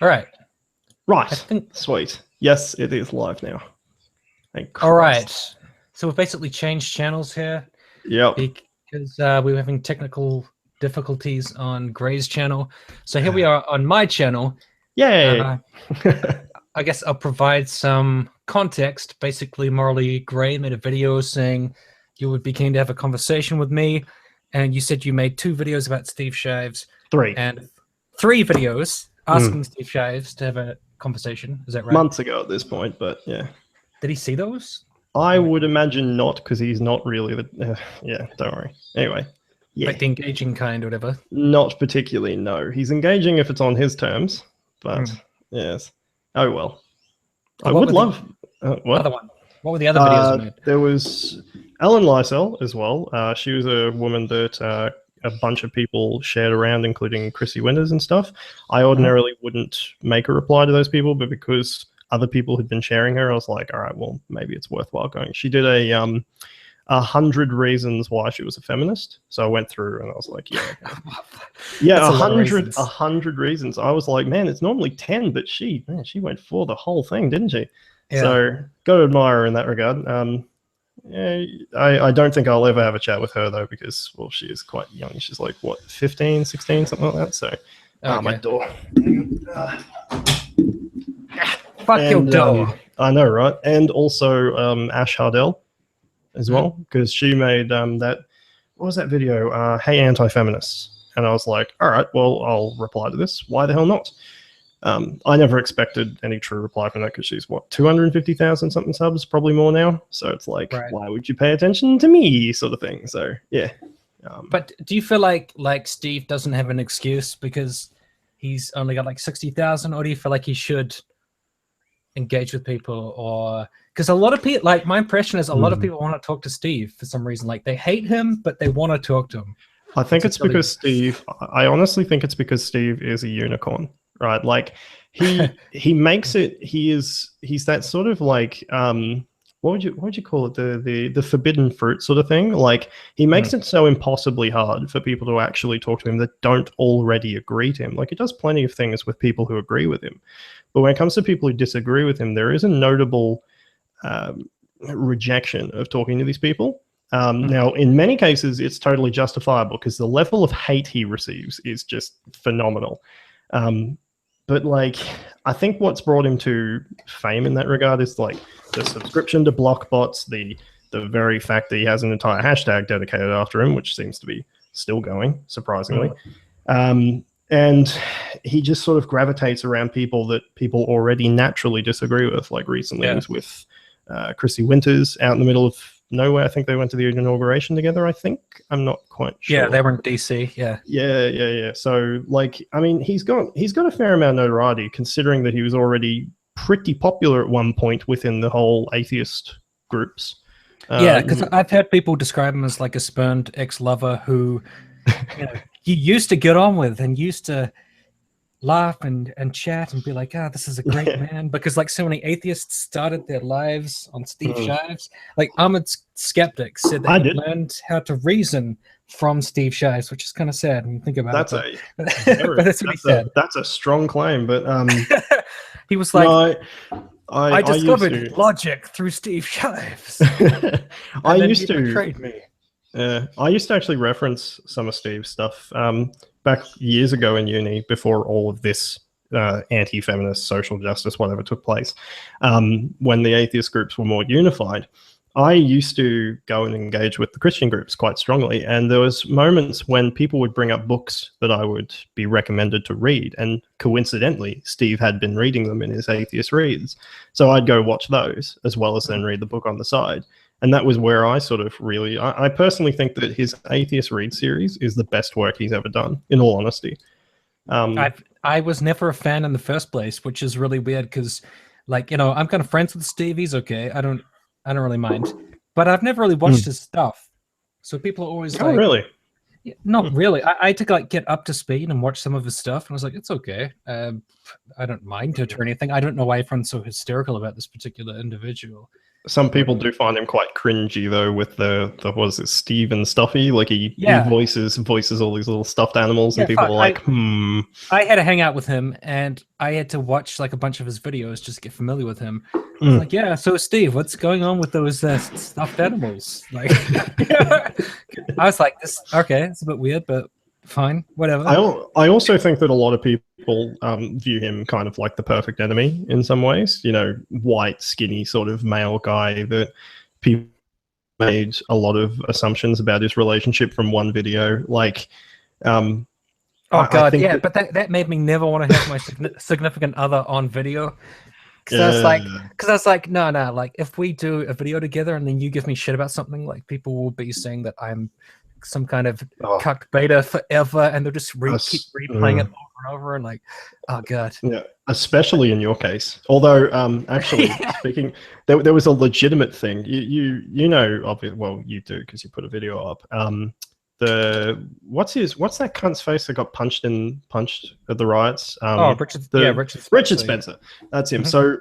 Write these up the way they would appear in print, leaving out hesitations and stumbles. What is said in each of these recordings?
All right. Right. I think. Sweet. Yes, it is live now. Thank All right. Christ. So we've basically changed channels here. Yep. Because we were having technical difficulties on Gray's channel. So here we are on my channel. Yay. I guess I'll provide some context. Basically, Morally Gray made a video saying you would be keen to have a conversation with me. And you said you made 2 videos about Steve Shives. 3. And 3 videos asking Steve Shives to have a conversation. Is that right? Months ago at this point, but yeah. Did he see those? I would imagine not, because he's not really the... yeah, don't worry. Anyway. Yeah. Like the engaging kind or whatever? Not particularly, no. He's engaging if it's on his terms, but yes. Oh, well. I would love... what? Other one. What were the other videos made? There was Ellen Lysell as well. She was a woman that a bunch of people shared around, including Chrissy Winters and stuff. I ordinarily wouldn't make a reply to those people, but because other people had been sharing her, I was like, all right, well, maybe it's worthwhile going. She did a 100 reasons why she was a feminist. So I went through and I was like, yeah. Yeah, 100 reasons. I was like, man, it's normally 10, but she went for the whole thing, didn't she? Yeah. So got to admire her in that regard. Yeah, I don't think I'll ever have a chat with her though, because, well, she is quite young. She's like, what, 15, 16, something like that. So, my door. Fuck your door. I know, right? And also Ash Hardell as well, because she made that, what was that video? Hey, anti-feminists. And I was like, all right, well, I'll reply to this. Why the hell not? I never expected any true reply from that, because she's, what, 250,000 something subs, probably more now. So it's like, why would you pay attention to me, sort of thing. So, yeah. But do you feel like Steve doesn't have an excuse because he's only got like 60,000, or do you feel like he should engage with people? Or because a lot of people, like, my impression is a lot of people want to talk to Steve for some reason. Like, they hate him, but they want to talk to him. I think it's because Steve, I honestly think it's because Steve is a unicorn, right? Like, he makes it, he's that sort of like, what would you call it? The forbidden fruit sort of thing. Like, he makes it so impossibly hard for people to actually talk to him that don't already agree to him. Like, he does plenty of things with people who agree with him, but when it comes to people who disagree with him, there is a notable rejection of talking to these people. Now, in many cases, it's totally justifiable, because the level of hate he receives is just phenomenal. But, like, I think what's brought him to fame in that regard is, like, the subscription to block bots, the very fact that he has an entire hashtag dedicated after him, which seems to be still going, surprisingly. And he just sort of gravitates around people that people already naturally disagree with. Like, recently he was with Chrissy Winters out in the middle of nowhere. I think they went to the inauguration together, I think. I'm not quite sure. Yeah, they were in DC, Yeah. So, like, I mean, he's got a fair amount of notoriety, considering that he was already pretty popular at one point within the whole atheist groups. Yeah, because I've heard people describe him as like a spurned ex-lover who you used to get on with and used to laugh and chat and be like, this is a great man, because like so many atheists started their lives on Steve Shives. Like Ahmed Skeptic said that he learned how to reason from Steve Shives, which is kind of sad when you think about it. But that's what he said. That's a strong claim, but he was like, I discovered used to... logic through Steve Shives. I used to betrayed me. I used to actually reference some of Steve's stuff back years ago in uni, before all of this anti-feminist, social justice, whatever took place, when the atheist groups were more unified. I used to go and engage with the Christian groups quite strongly, and there was moments when people would bring up books that I would be recommended to read, and coincidentally, Steve had been reading them in his atheist reads. So I'd go watch those, as well as then read the book on the side. And that was where I sort of really, I personally think that his Atheist Read series is the best work he's ever done, in all honesty. I was never a fan in the first place, which is really weird, because, like, I'm kind of friends with Steve. He's okay. I don't really mind. But I've never really watched his stuff. So people are always like... Oh, really? Not really. I had to like get up to speed and watch some of his stuff, and I was like, it's okay. I don't mind it or anything. I don't know why everyone's so hysterical about this particular individual. Some people do find him quite cringy though, with the what is it, Steve and Stuffy? Like he Yeah, voices all these little stuffed animals, and yeah. people Fuck. are like, hmm. I had to hang out with him, and I had to watch like a bunch of his videos just to get familiar with him. I was Mm. like, yeah, so Steve, what's going on with those stuffed animals? Like, I was like, this okay, it's a bit weird, but fine, whatever. I also think that a lot of people view him kind of like the perfect enemy in some ways. You know, white, skinny, sort of male guy that people made a lot of assumptions about his relationship from one video. Like, Oh I god, think yeah, that, but that made me never want to have my significant other on video. Because I was like, no, like if we do a video together and then you give me shit about something, like people will be saying that I'm some kind of oh, cuck beta forever, and they'll just keep replaying it mm, over and over, and like, oh god. yeah, especially in your case. Although, actually, speaking, there was a legitimate thing. You know, obviously, well, you do because you put a video up. What's that cunt's face that got punched at the riots? Oh, Richard Spencer. That's him. Mhm. So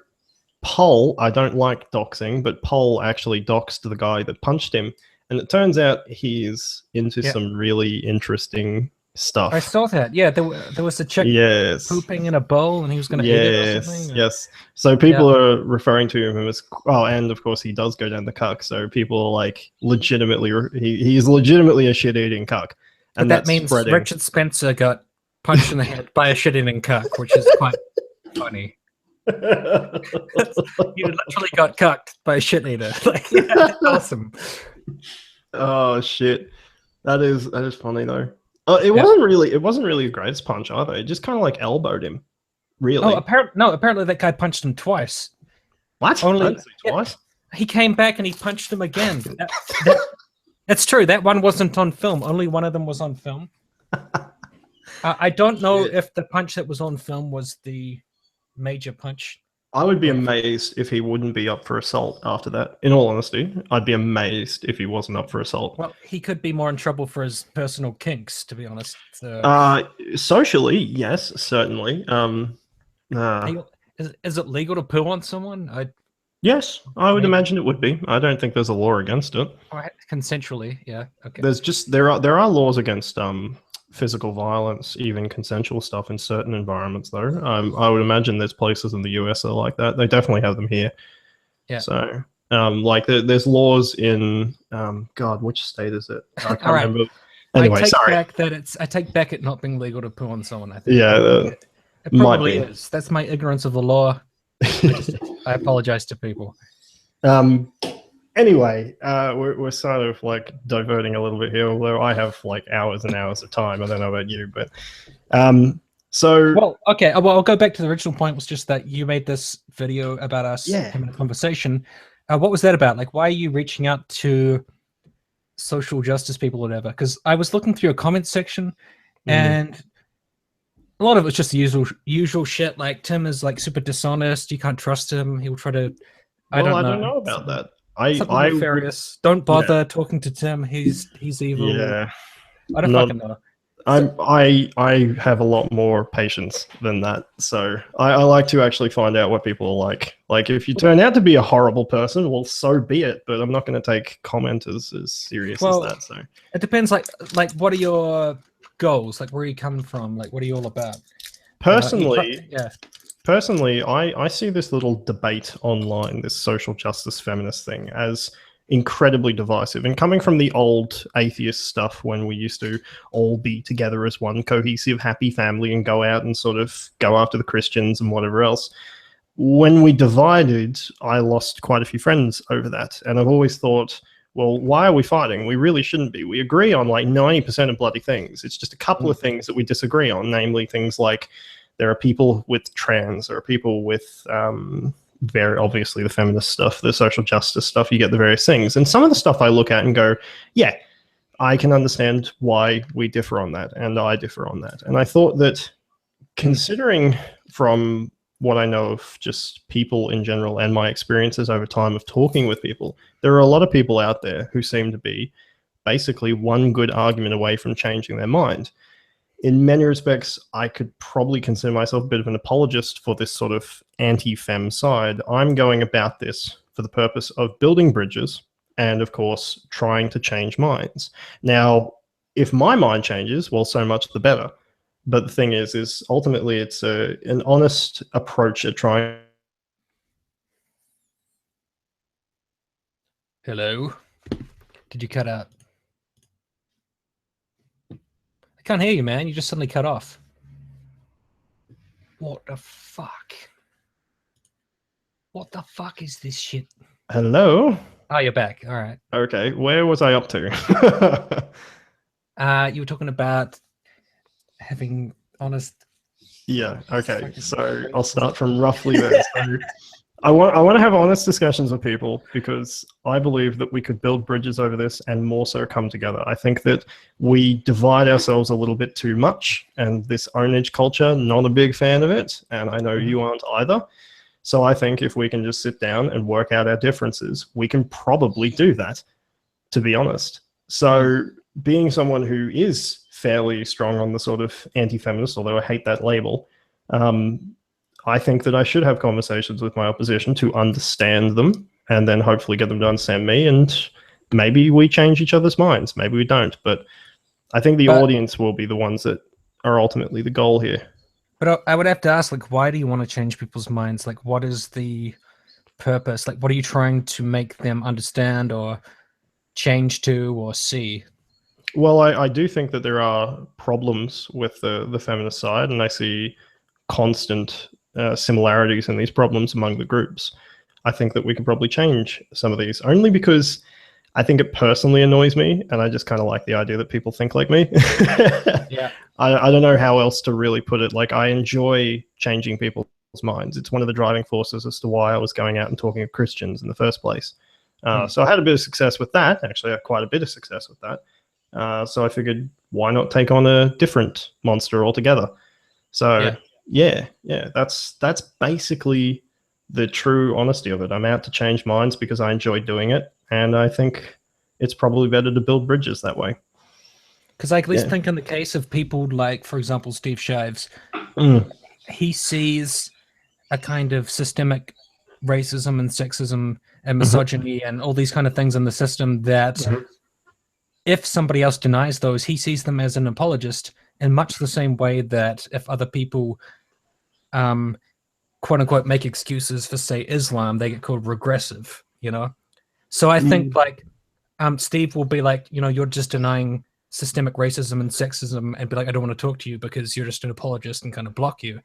Poll, I don't like doxing, but Poll actually doxed the guy that punched him, and it turns out he's into Yeah, some really interesting stuff. I saw that. Yeah, there was a chick Yes. pooping in a bowl, and he was going to eat it or something. Yes. So people are referring to him as, oh, and of course he does go down the cuck. So people are like legitimately, he is legitimately a shit-eating cuck. But And that that's means spreading. Richard Spencer got punched in the head by a shit-eating cuck, which is quite funny. You literally got cucked by a shit eater. Like, yeah, awesome. Oh shit, that is funny though. It wasn't really the greatest punch either. It just kind of like elbowed him. Really? Oh, apparently that guy punched him twice. What? Only I didn't see twice. he came back and he punched him again. That's true. That one wasn't on film. Only one of them was on film. I don't know if the punch that was on film was the major punch. I would be amazed if he wouldn't be up for assault after that. In all honesty, I'd be amazed if he wasn't up for assault. Well, he could be more in trouble for his personal kinks, to be honest. So, socially, yes, certainly. is it legal to poo on someone? Yes, I would imagine it would be. I don't think there's a law against it. Consensually, yeah. Okay. There are laws against physical violence, even consensual stuff in certain environments, though. I would imagine there's places in the US that are like that. They definitely have them here. Yeah. So, like, there's laws in God, which state is it? I can't remember. Anyway, I take back it not being legal to poo on someone. I think. Yeah, it probably is. That's my ignorance of the law. I apologize to people. Anyway, we're sort of like diverting a little bit here, although I have like hours and hours of time. I don't know about you, but so well, okay. Well, I'll go back to the original point. Was just that you made this video about us having a conversation. What was that about? Like, why are you reaching out to social justice people or whatever? Because I was looking through your comment section, and a lot of it's just the usual shit. Like, Tim is like super dishonest. You can't trust him. He'll try to. I don't know about that. Something nefarious. Don't bother talking to Tim. He's evil. Yeah, I don't fucking know. I have a lot more patience than that. So I like to actually find out what people are like. Like, if you turn out to be a horrible person, well, so be it. But I'm not going to take commenters as serious as that. So it depends. Like, what are your goals? Like, where are you coming from? Like, what are you all about? Personally, I see this little debate online, this social justice feminist thing, as incredibly divisive. And coming from the old atheist stuff, when we used to all be together as one cohesive, happy family and go out and sort of go after the Christians and whatever else, when we divided, I lost quite a few friends over that. And I've always thought, well, why are we fighting? We really shouldn't be. We agree on like 90% of bloody things. It's just a couple of things that we disagree on, namely things like there are people with trans, there are people with very obviously the feminist stuff, the social justice stuff, you get the various things. And some of the stuff I look at and go, yeah, I can understand why we differ on that, and I differ on that. And I thought that, considering from what I know of just people in general and my experiences over time of talking with people, there are a lot of people out there who seem to be basically one good argument away from changing their mind. In many respects, I could probably consider myself a bit of an apologist for this sort of anti-fem side. I'm going about this for the purpose of building bridges and, of course, trying to change minds. Now, if my mind changes, well, so much the better. But the thing is ultimately it's an honest approach at trying. Hello? Did you cut out? I can't hear you, man. You just suddenly cut off. What the fuck? What the fuck is this shit? Hello? Oh, you're back. All right. Okay, where was I up to? You were talking about having honest... Yeah, okay. So I'll start from roughly there. So I want to have honest discussions with people because I believe that we could build bridges over this and more so come together. I think that we divide ourselves a little bit too much, and this ownage culture, not a big fan of it, and I know you aren't either. So I think if we can just sit down and work out our differences, we can probably do that, to be honest. So being someone who is fairly strong on the sort of anti-feminist, although I hate that label, I think that I should have conversations with my opposition to understand them and then hopefully get them to understand me, and maybe we change each other's minds. Maybe we don't, but I think the audience will be the ones that are ultimately the goal here. But I would have to ask, like, why do you want to change people's minds? Like, what is the purpose? Like, what are you trying to make them understand or change to or see? Well, I do think that there are problems with the feminist side, and I see constant similarities in these problems among the groups. I think that we could probably change some of these, only because I think it personally annoys me, and I just kind of like the idea that people think like me. Yeah. I don't know how else to really put it. Like, I enjoy changing people's minds. It's one of the driving forces as to why I was going out and talking to Christians in the first place. So I had a bit of success with that. Actually, I had quite a bit of success with that. So I figured, why not take on a different monster altogether? So yeah, that's basically the true honesty of it. I'm out to change minds because I enjoy doing it, and I think it's probably better to build bridges that way. Because I at least think in the case of people like, for example, Steve Shives, he sees a kind of systemic racism and sexism and misogyny and all these kind of things in the system that if somebody else denies those, he sees them as an apologist in much the same way that if other people, quote unquote, make excuses for, say, Islam, they get called regressive, you know? So I think like Steve will be like, you know, you're just denying systemic racism and sexism and be like, I don't want to talk to you because you're just an apologist, and kind of block you.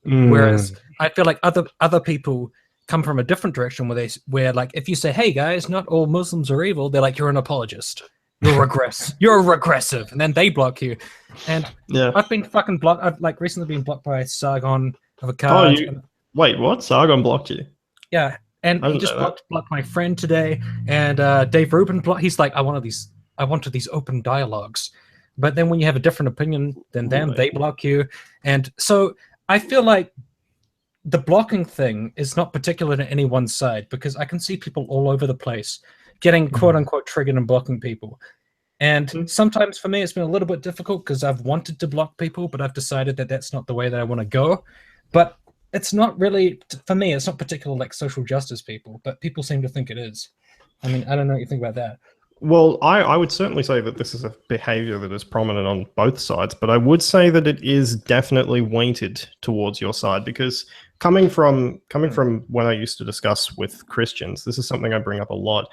Whereas I feel like other people come from a different direction where like if you say, hey guys, not all Muslims are evil, they're like, you're an apologist. You're regressive, and then they block you. And I've been fucking blocked. I've like recently been blocked by Sargon of a card. Wait, what? Sargon blocked you? Yeah, and he just blocked my friend today. And Dave Rubin blocked. He's like, I wanted these open dialogues, but then when you have a different opinion than them, they block you. And so I feel like the blocking thing is not particular to any one side, because I can see people all over the place getting quote unquote triggered and blocking people. And sometimes for me, it's been a little bit difficult because I've wanted to block people, but I've decided that that's not the way that I want to go. But it's not really, for me, it's not particular like social justice people, but people seem to think it is. I mean, I don't know what you think about that. Well, I would certainly say that this is a behavior that is prominent on both sides, but I would say that it is definitely weighted towards your side, because coming from when I used to discuss with Christians, this is something I bring up a lot.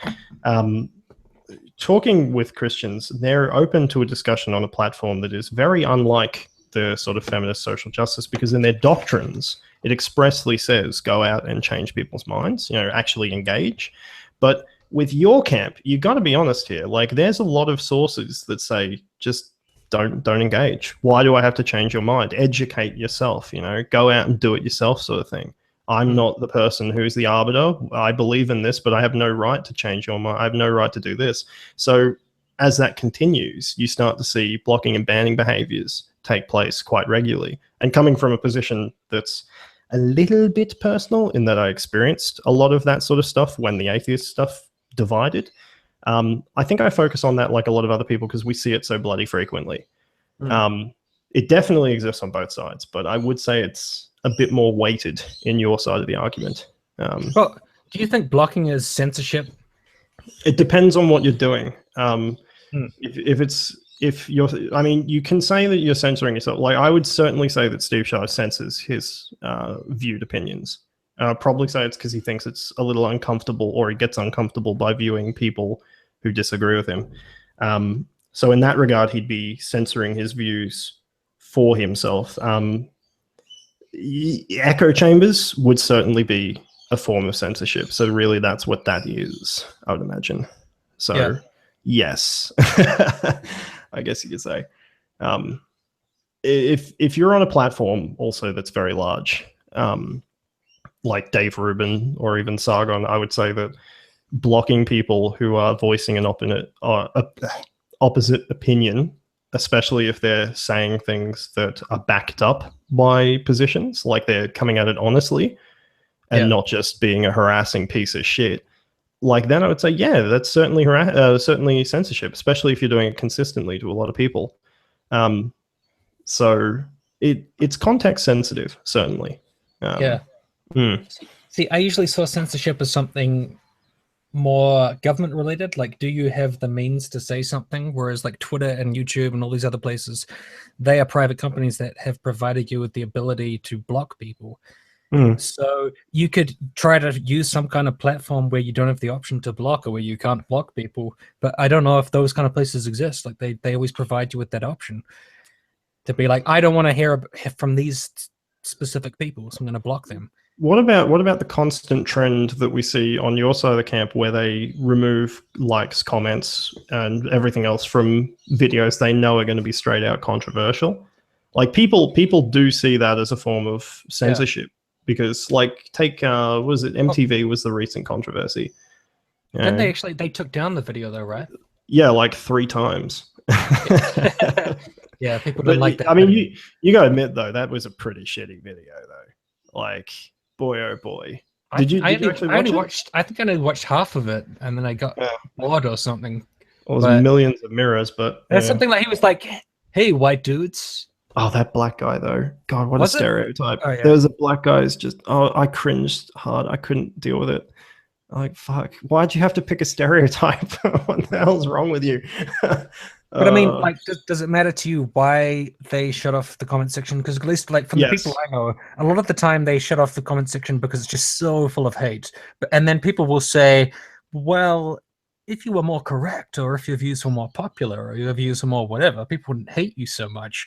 Talking with Christians, they're open to a discussion on a platform that is very unlike the sort of feminist social justice, because in their doctrines, it expressly says go out and change people's minds, you know, actually engage. But with your camp, you got to be honest here. Like, there's a lot of sources that say just don't engage. Why do I have to change your mind? Educate yourself, you know, go out and do it yourself, sort of thing. I'm not the person who's the arbiter. I believe in this, but I have no right to change your mind. I have no right to do this. So as that continues, you start to see blocking and banning behaviors take place quite regularly. And coming from a position that's a little bit personal, in that I experienced a lot of that sort of stuff when the atheist stuff divided, I think I focus on that like a lot of other people because we see it so bloody frequently. It definitely exists on both sides, but I would say it's a bit more weighted in your side of the argument. Well, Do you think blocking is censorship? It depends on what you're doing. Hmm. If you're, I mean, you can say that you're censoring yourself. Like, I would certainly say that Steve Shives censors his viewed opinions. Probably say it's because he thinks it's a little uncomfortable, or he gets uncomfortable by viewing people who disagree with him. So in that regard, he'd be censoring his views for himself. Echo chambers would certainly be a form of censorship. So really, that's what that is, I would imagine. So Yeah. yes, I guess you could say. If you're on a platform also that's very large, like Dave Rubin or even Sargon, I would say that blocking people who are voicing an opposite opinion, especially if they're saying things that are backed up by positions, like they're coming at it honestly and not just being a harassing piece of shit, like then I would say, yeah, that's certainly certainly censorship, especially if you're doing it consistently to a lot of people. So it's context sensitive, certainly. See, I usually saw censorship as something more government related. Like, do you have the means to say something? Whereas like Twitter and YouTube and all these other places, they are private companies that have provided you with the ability to block people. So you could try to use some kind of platform where you don't have the option to block, or where you can't block people. But I don't know if those kind of places exist. Like they always provide you with that option to be like, I don't want to hear from these specific people, so I'm going to block them. What about the constant trend that we see on your side of the camp, where they remove likes, comments, and everything else from videos they know are going to be straight out controversial? Like people do see that as a form of censorship. Because, like, take was it MTV was the recent controversy? Didn't they actually? They took down the video though, right? Yeah, like 3 times. Yeah, people didn't like that. I mean, you gotta admit though, that was a pretty shitty video though. Like, boy oh boy. Did you actually watch it? I think I only watched half of it, and then I got bored or something. Well, there's millions of mirrors, but there's something like he was like, "Hey, white dudes." Oh, that black guy though. God, what a stereotype. Oh, yeah. There was a black guy who's just, I cringed hard. I couldn't deal with it. Like, fuck, why'd you have to pick a stereotype? What the hell's wrong with you? But I mean, like, does it matter to you why they shut off the comment section? Because at least, like, from the people I know, a lot of the time they shut off the comment section because it's just so full of hate. And then people will say, well, if you were more correct, or if your views were more popular, or your views were more whatever, people wouldn't hate you so much.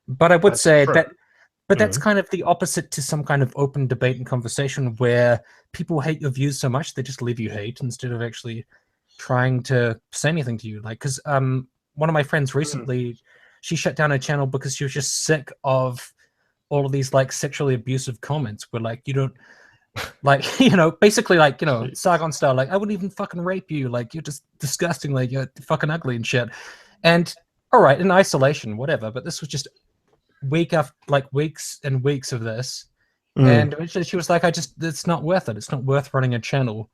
But I would say that, but that's kind of the opposite to some kind of open debate and conversation where people hate your views so much they just leave you hate instead of actually trying to say anything to you. Like, because one of my friends recently, she shut down her channel because she was just sick of all of these like sexually abusive comments where like you don't like, you know, basically like, you know, Sargon style, like I wouldn't even fucking rape you, like you're just disgusting, like you're fucking ugly and shit. And all right, in isolation, whatever, but this was just week after like weeks and weeks of this, and eventually she was like, it's not worth it. It's not worth running a channel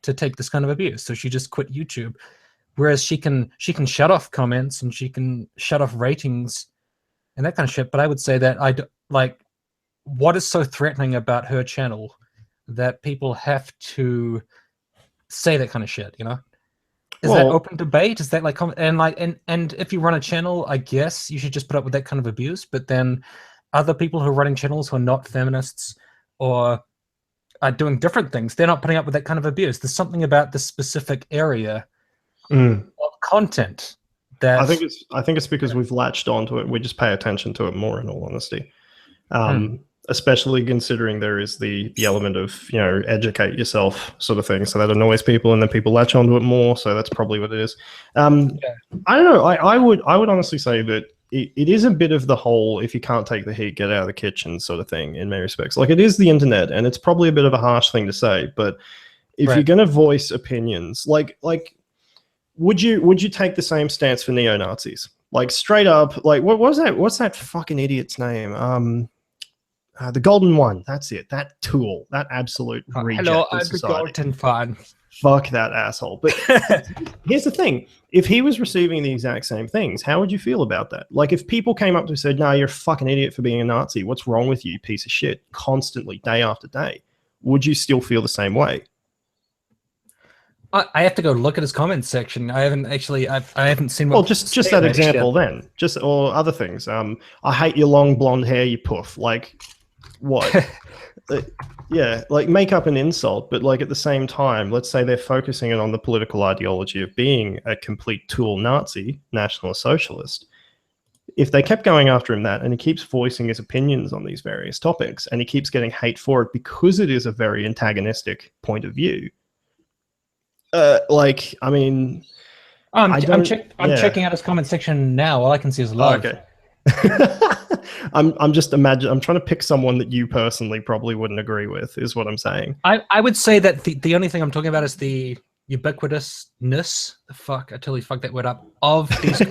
to take this kind of abuse. So she just quit YouTube. Whereas she can shut off comments and she can shut off ratings and that kind of shit. But I would say that like, what is so threatening about her channel that people have to say that kind of shit, you know? Is that open debate? Is that like, and if you run a channel, I guess you should just put up with that kind of abuse. But then other people who are running channels who are not feminists or are doing different things, they're not putting up with that kind of abuse. There's something about this specific area of content that I think it's because we've latched onto it. We just pay attention to it more, in all honesty. Especially considering there is the element of, you know, educate yourself sort of thing. So that annoys people and then people latch onto it more. So that's probably what it is. I don't know. I would honestly say that it is a bit of the whole, if you can't take the heat, get out of the kitchen sort of thing in many respects. Like, it is the internet, and it's probably a bit of a harsh thing to say, but if you're going to voice opinions, like would you take the same stance for neo-Nazis? Like, straight up, like, what's that fucking idiot's name? The Golden One, that's it. That tool, that absolute reject hello, of I'm society. the Golden Fan. Fuck that asshole. But here's the thing. If he was receiving the exact same things, how would you feel about that? Like, if people came up to him and said, no, you're a fucking idiot for being a Nazi. What's wrong with you, piece of shit? Constantly, day after day. Would you still feel the same way? I have to go look at his comments section. I haven't actually. I haven't seen. What Well, just that example then, just or other things. I hate your long blonde hair, you poof. Like, what? Yeah, like make up an insult, but like at the same time, let's say they're focusing it on the political ideology of being a complete tool Nazi, nationalist socialist. If they kept going after him that, and he keeps voicing his opinions on these various topics, and he keeps getting hate for it because it is a very antagonistic point of view. Like, I mean, I'm checking out his comment section now. All I can see is love. Oh, okay. I'm just imagine. I'm trying to pick someone that you personally probably wouldn't agree with, is what I'm saying. I would say that the only thing I'm talking about is the ubiquitousness. The fuck, I totally fucked that word up. Of these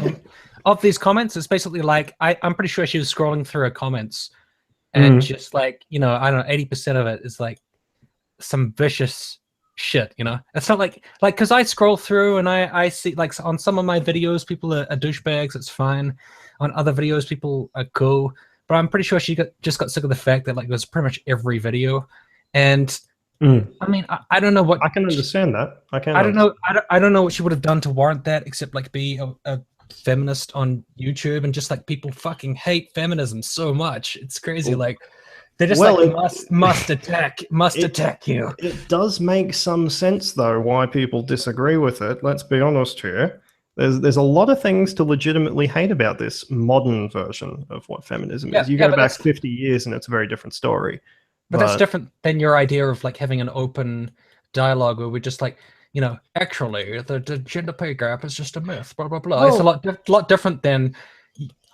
of these comments, it's basically like I'm pretty sure she was scrolling through her comments, and just like, you know, I don't know, 80% of it is like some vicious shit, you know. It's not like because I scroll through and I see, like, on some of my videos people are douchebags, it's fine. On other videos people are cool, but I'm pretty sure she just got sick of the fact that like there's pretty much every video. And I mean, I don't know what I can understand that. I don't know what she would have done to warrant that, except like be a feminist on YouTube, and just like people fucking hate feminism so much. It's crazy. Like they just must attack you. It does make some sense though why people disagree with it. Let's be honest here. There's a lot of things to legitimately hate about this modern version of what feminism is. You go back 50 years and it's a very different story. But that's different than your idea of like having an open dialogue where we're just like, you know, actually the gender pay gap is just a myth, blah blah blah. Well, it's a lot different than.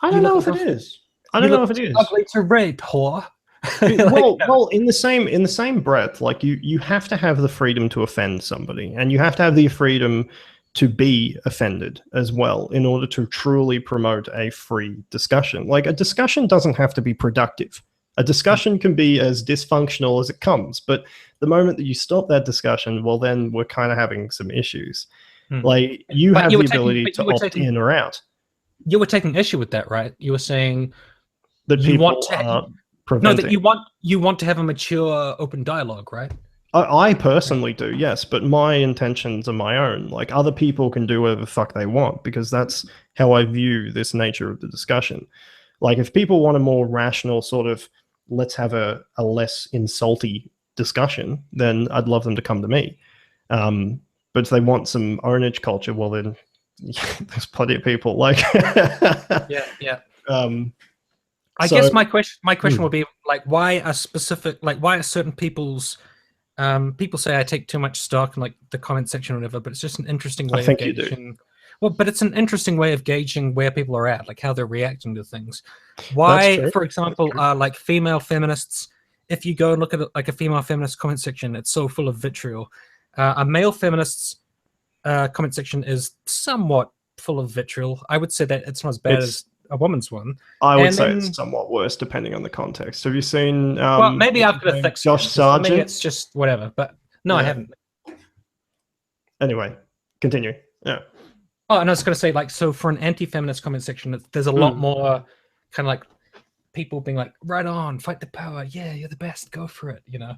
I don't know if it is. I don't know if it is. Ugly to rape, whore. Well, in the same breath, like you have to have the freedom to offend somebody, and you have to have the freedom to be offended as well in order to truly promote a free discussion. Like, a discussion doesn't have to be productive. A discussion can be as dysfunctional as it comes, but the moment that you stop that discussion, well, then we're kind of having some issues. Like, you have the ability to opt in or out. You were taking issue with that, right? You were saying that people are preventing. No, that you want to have a mature, open dialogue, right? I personally do, yes, but my intentions are my own. Like, other people can do whatever the fuck they want, because that's how I view this nature of the discussion. Like, if people want a more rational sort of, let's have a less insulty discussion, then I'd love them to come to me. But if they want some ownage culture, well, then there's plenty of people. Like, yeah. I guess my question would be like, why are certain people's people say I take too much stock in like the comment section or whatever, but it's just an interesting way of gauging. Well, but it's an interesting way of gauging where people are at, like how they're reacting to things. Why, for example, like female feminists, if you go and look at like a female feminist comment section, it's so full of vitriol. A male feminist's comment section is somewhat full of vitriol. I would say that it's not as bad as a woman's one. I would say it's somewhat worse depending on the context. Have you seen well, maybe I've got a thick Josh Sargent? Maybe it's just whatever, but no, I haven't. Anyway, continue. Yeah. Oh, and I was going to say, like, so for an anti-feminist comment section, there's a lot more kind of like people being like, right on, fight the power. Yeah, you're the best. Go for it, you know?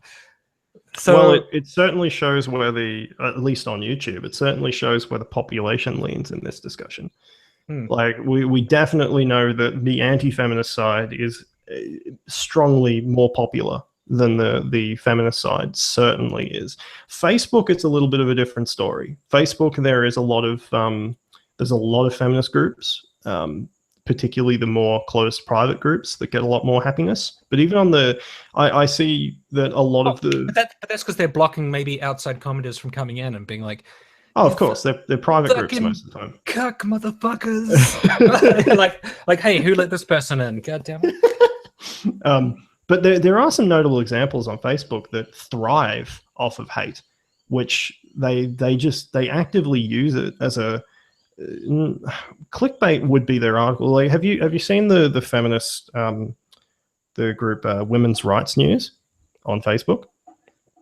So, well, it certainly shows where at least on YouTube, it certainly shows where the population leans in this discussion. Like, we definitely know that the anti-feminist side is strongly more popular than the feminist side certainly is. Facebook, it's a little bit of a different story. Facebook, there is a lot of there's a lot of feminist groups, particularly the more closed private groups that get a lot more happiness. But even on I see that a lot of the but that's because they're blocking maybe outside commenters from coming in and being like, oh, of course, they're private groups most of the time. Cuck motherfuckers. like, hey, who let this person in? God damn it. But there are some notable examples on Facebook that thrive off of hate, which they actively use it as a clickbait would be their article. Like, have you seen the feminist the group Women's Rights News on Facebook?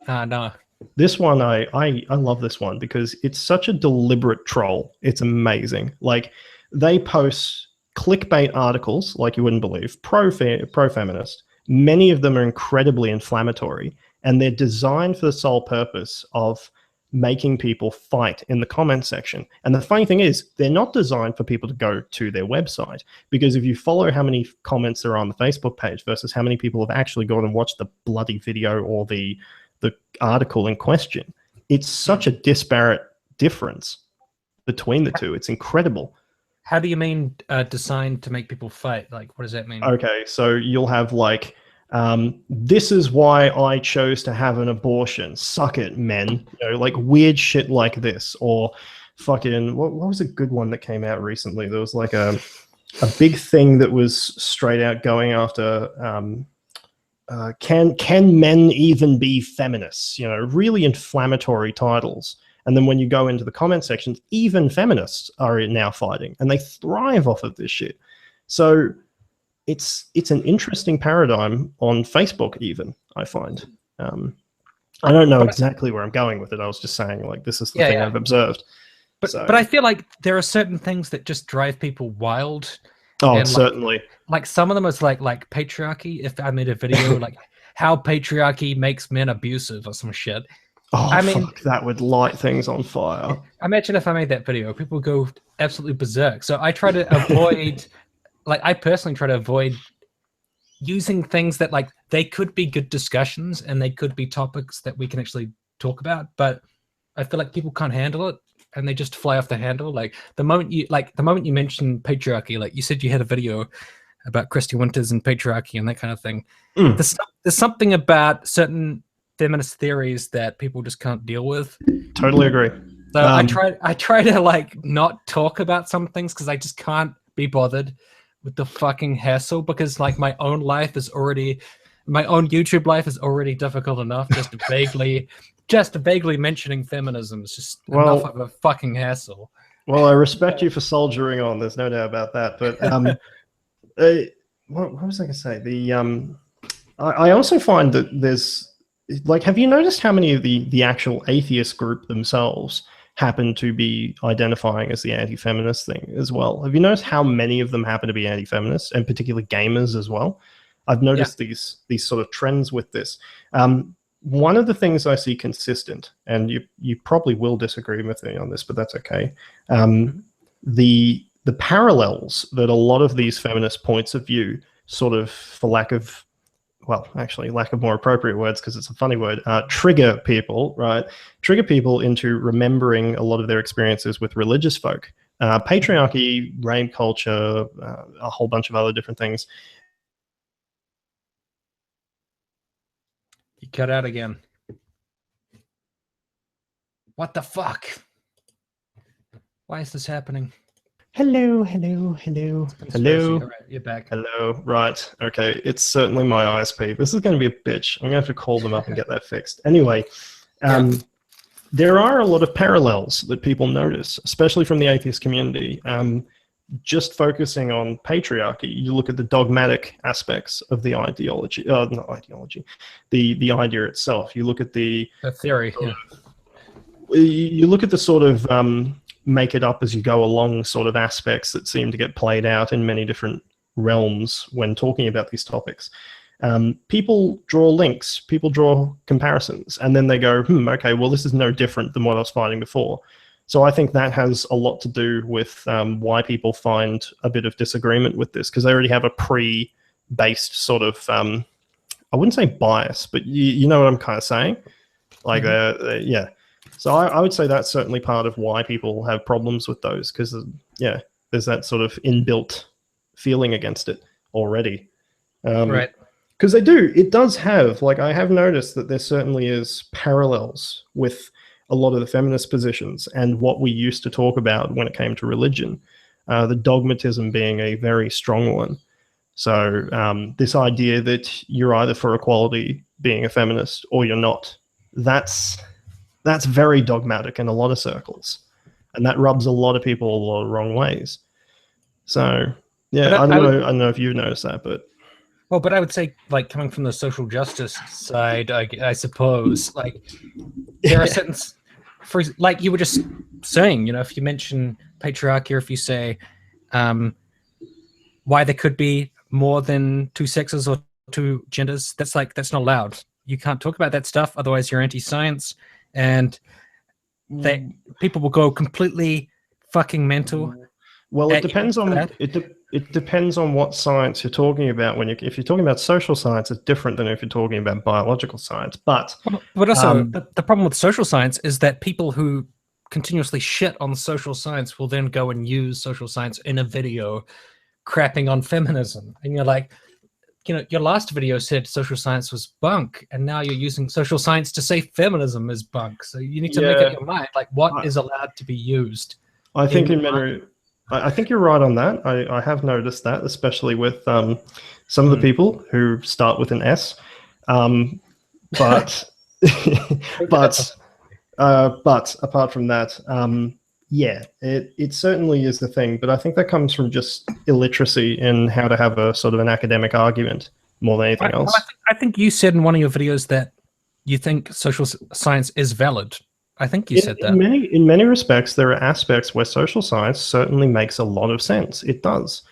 No. This one, I love this one because it's such a deliberate troll. It's amazing. Like, they post clickbait articles like you wouldn't believe, pro-feminist. Many of them are incredibly inflammatory, and they're designed for the sole purpose of making people fight in the comment section. And the funny thing is, they're not designed for people to go to their website, because if you follow how many comments there are on the Facebook page versus how many people have actually gone and watched the bloody video or the article in question, it's such a disparate difference between the two. It's incredible. How do you mean designed to make people fight? Like, what does that mean? Okay, so you'll have like, this is why I chose to have an abortion. Suck it, men. You know, like weird shit like this. Or fucking, what was a good one that came out recently? There was like a big thing that was straight out going after, can men even be feminists? You know, really inflammatory titles. And then when you go into the comment sections, even feminists are now fighting, and they thrive off of this shit. So it's an interesting paradigm on Facebook even, I find. I don't know exactly where I'm going with it. I was just saying, like, this is the thing I've observed. But I feel like there are certain things that just drive people wild. Oh, and certainly. Like some of them is like patriarchy. If I made a video like how patriarchy makes men abusive or some shit. Oh, I mean, fuck, that would light things on fire. Imagine if I made that video, people would go absolutely berserk. So I try to avoid, like, I personally try to avoid using things that, like, they could be good discussions and they could be topics that we can actually talk about, but I feel like people can't handle it and they just fly off the handle. Like the moment you mention patriarchy, like you said, you had a video about Christy Winters and patriarchy and that kind of thing. There's something about certain feminist theories that people just can't deal with. Totally agree. So I try to like not talk about some things because I just can't be bothered with the fucking hassle, because like my own YouTube life is already difficult enough. Just vaguely mentioning feminism is just enough of a fucking hassle. Well, I respect you for soldiering on. There's no doubt about that. But what was I going to say? I also find that there's, like, have you noticed how many of the actual atheist group themselves happen to be identifying as the anti-feminist thing as well? Have you noticed how many of them happen to be anti-feminists, and particularly gamers as well? I've noticed these sort of trends with this. One of the things I see consistent, and you probably will disagree with me on this, but that's okay. The parallels that a lot of these feminist points of view sort of, for lack of, well, actually, lack of more appropriate words because it's a funny word, trigger people, right? Trigger people into remembering a lot of their experiences with religious folk. Patriarchy, rape culture, a whole bunch of other different things. You cut out again. What the fuck? Why is this happening? Hello. All right, you're back. Hello. Right. Okay. It's certainly my ISP. This is going to be a bitch. I'm going to have to call them up and get that fixed. Anyway, there are a lot of parallels that people notice, especially from the atheist community. Just focusing on patriarchy, you look at the dogmatic aspects of the ideology, not ideology, the idea itself. You look at the theory. You look at the sort of make it up as you go along sort of aspects that seem to get played out in many different realms when talking about these topics. People draw links, people draw comparisons, and then they go, okay, well, this is no different than what I was finding before. So I think that has a lot to do with why people find a bit of disagreement with this, because they already have a pre-based sort of, I wouldn't say bias, but you know what I'm kind of saying? Like, yeah. So I would say that's certainly part of why people have problems with those, because, yeah, there's that sort of inbuilt feeling against it already. Right. Because it does have, like, I have noticed that there certainly is parallels with a lot of the feminist positions and what we used to talk about when it came to religion, the dogmatism being a very strong one. So this idea that you're either for equality being a feminist or you're not, that's very dogmatic in a lot of circles, and that rubs a lot of people a lot of wrong ways. So yeah, I don't know if you've noticed that, but but I would say, like, coming from the social justice side, I suppose, like, there are certain, for like you were just saying, you know, if you mention patriarchy, or if you say why there could be more than two sexes or two genders, that's not allowed. You can't talk about that stuff, otherwise you're anti-science. And that people will go completely fucking mental? Well, it depends on it depends on what science you're talking about. If you're talking about social science, it's different than if you're talking about biological science. But also, the problem with social science is that people who continuously shit on social science will then go and use social science in a video crapping on feminism, and you're like, you know, your last video said social science was bunk, and now you're using social science to say feminism is bunk. So you need to make up your mind, like, what is allowed to be used. I think I think you're right on that. I have noticed that, especially with some of the people who start with an S. But but apart from that, yeah, it certainly is the thing. But I think that comes from just illiteracy in how to have a sort of an academic argument more than anything else. I think you said in one of your videos that you think social science is valid. I think you said that. In many respects, there are aspects where social science certainly makes a lot of sense. It does.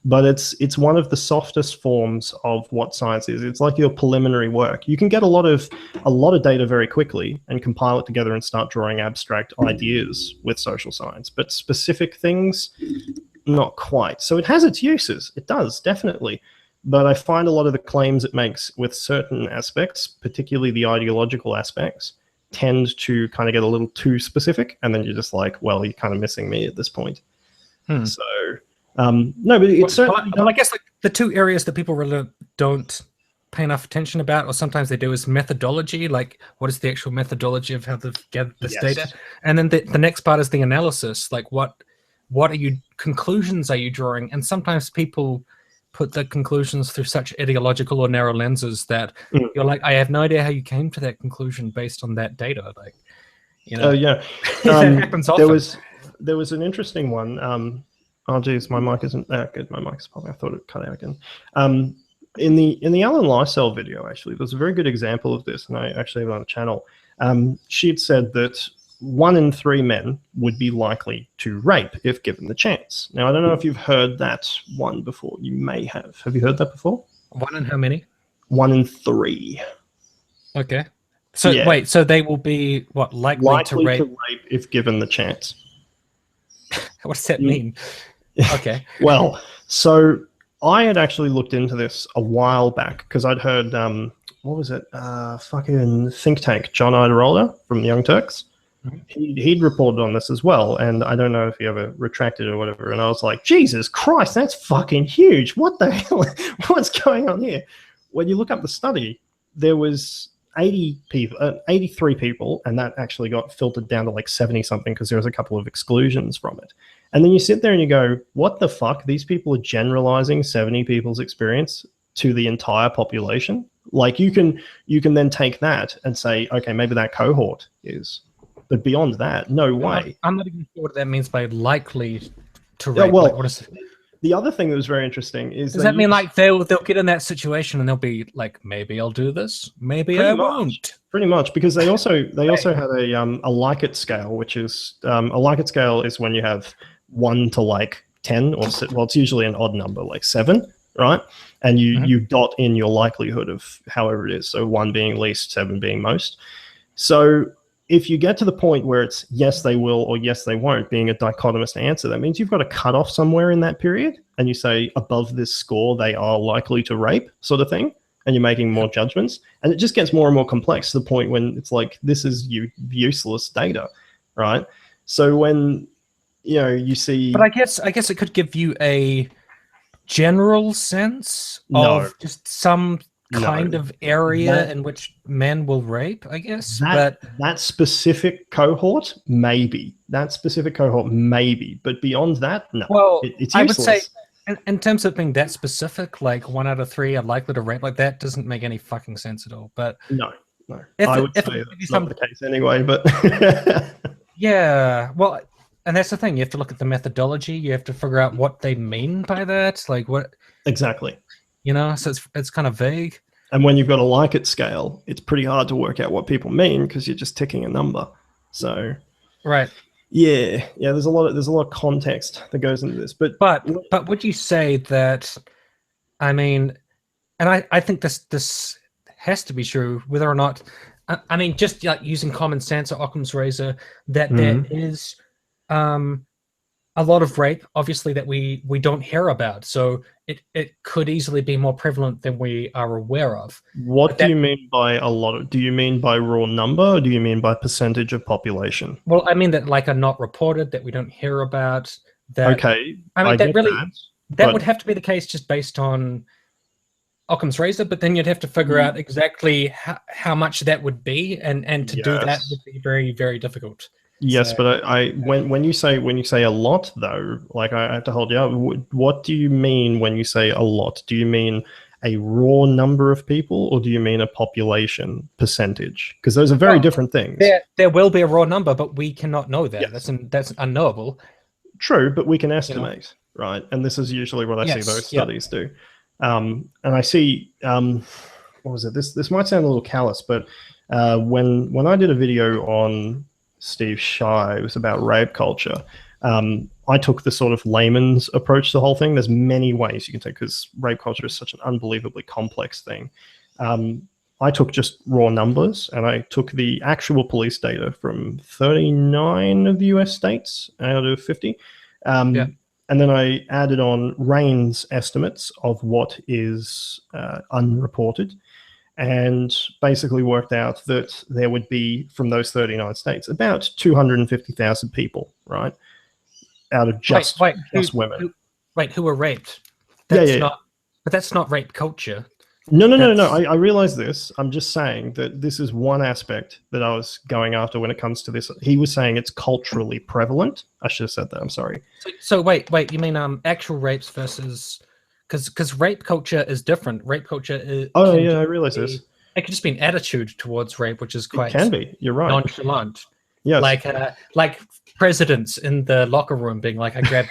But it's one of the softest forms of what science is. It's like your preliminary work. You can get a lot of data very quickly and compile it together and start drawing abstract ideas with social science. But specific things, not quite. So it has its uses. It does, definitely. But I find a lot of the claims it makes with certain aspects, particularly the ideological aspects, tend to kind of get a little too specific, and then you're just like, well, you're kind of missing me at this point. So no, but it's certainly I guess like the two areas that people really don't pay enough attention about, or sometimes they do, is methodology. Like, what is the actual methodology of how to get this data? And then the next part is the analysis. Like, what are you conclusions are you drawing? And sometimes people put the conclusions through such ideological or narrow lenses that you're like, I have no idea how you came to that conclusion based on that data. Like, you know, that happens often. There was an interesting one. Oh geez, my mic isn't that good. My mic's popping. I thought it cut out again. In the Alan Lysell video, actually, there's a very good example of this, and I actually have it on the channel. She had said that 1 in 3 men would be likely to rape if given the chance. Now, I don't know if you've heard that one before. You may have. Have you heard that before? 1 in how many? 1 in 3. Okay. So wait, so they will be what, likely to rape if given the chance? What does that mean? Okay. Well, so I had actually looked into this a while back because I'd heard what was it? Fucking think tank John Iderola from the Young Turks. He'd reported on this as well, and I don't know if he ever retracted or whatever. And I was like, Jesus Christ, that's fucking huge! What the hell? What's going on here? When you look up the study, there was 83 people, and that actually got filtered down to like 70 something because there was a couple of exclusions from it. And then you sit there and you go, what the fuck? These people are generalizing 70 people's experience to the entire population. Like you can then take that and say, okay, maybe that cohort is. But beyond that, no way. I'm not even sure what that means by likely to rape. Yeah, well, like, what is the other thing that was very interesting is does that mean like they'll get in that situation and they'll be like, maybe I'll do this, maybe I won't. Pretty much, because they also had a like-it scale, which is a like-it scale is when you have 1 to like 10, or well, it's usually an odd number, like 7, right? And you dot in your likelihood of however it is. So 1 being least, 7 being most. So if you get to the point where it's yes, they will, or yes, they won't, being a dichotomous answer, that means you've got a cutoff somewhere in that period, and you say above this score, they are likely to rape, sort of thing, and you're making more judgments. And it just gets more and more complex to the point when it's like, this is useless data, right? So when, you know, you see... But I guess it could give you a general sense of just some kind of area in which men will rape, I guess. But that specific cohort, maybe. But beyond that, no. Well, it's useless. I would say, in terms of being that specific, like 1 out of 3 are likely to rape, like that doesn't make any fucking sense at all. But no. I would say that's not the case anyway, but... Yeah, well, and that's the thing. You have to look at the methodology. You have to figure out what they mean by that. Like what... Exactly. You know, so it's kind of vague. And when you've got a like-it scale, it's pretty hard to work out what people mean because you're just ticking a number. So, right. Yeah. There's a lot of context that goes into this. But would you say that? I mean, and I think this has to be true, whether or not I mean, just like using common sense or Occam's razor, that there Mhm. is a lot of rape, obviously, that we don't hear about. So it could easily be more prevalent than we are aware of. What But do that, you mean by a lot of? Do you mean by raw number, or do you mean by percentage of population? well, I mean that like are not reported, that we don't hear about. That Okay, I mean I that get really that, that would but have to be the case just based on Occam's razor. But then you'd have to figure out exactly how much that would be, and to do that yes. would be very very difficult. Yes, So but when you say a lot though, like I have to hold you up. What do you mean when you say a lot? Do you mean a raw number of people, or do you mean a population percentage? Because those are very well, different things. there will be a raw number, but we cannot know that. Yes, That's unknowable. true, but we can You know. estimate, right? And this is usually what I see those Yes. Yeah. studies do. And I see, what was it? This might sound a little callous, but when I did a video on Steve Shives about rape culture, I took the sort of layman's approach to the whole thing. There's many ways you can take, because rape culture is such an unbelievably complex thing. I took just raw numbers, and I took the actual police data from 39 of the US states out of 50. Yeah. And then I added on RAIN's estimates of what is unreported, and basically worked out that there would be, from those 39 states, about 250,000 people, right? Out of Wait. just women. Wait. Who were raped? Yeah, That's yeah, yeah. not. But that's not rape culture. No, no, no, no, no. That's I realize this. I'm just saying that this is one aspect that I was going after when it comes to this. He was saying it's culturally prevalent. I should have said that. I'm sorry. so. Wait. You mean actual rapes versus because rape culture is different. Rape culture Oh, can yeah, I just realize be this. it can just be an attitude towards rape, which is It quite can be. You're right. nonchalant. Yes. Like presidents in the locker room being like, "I grabbed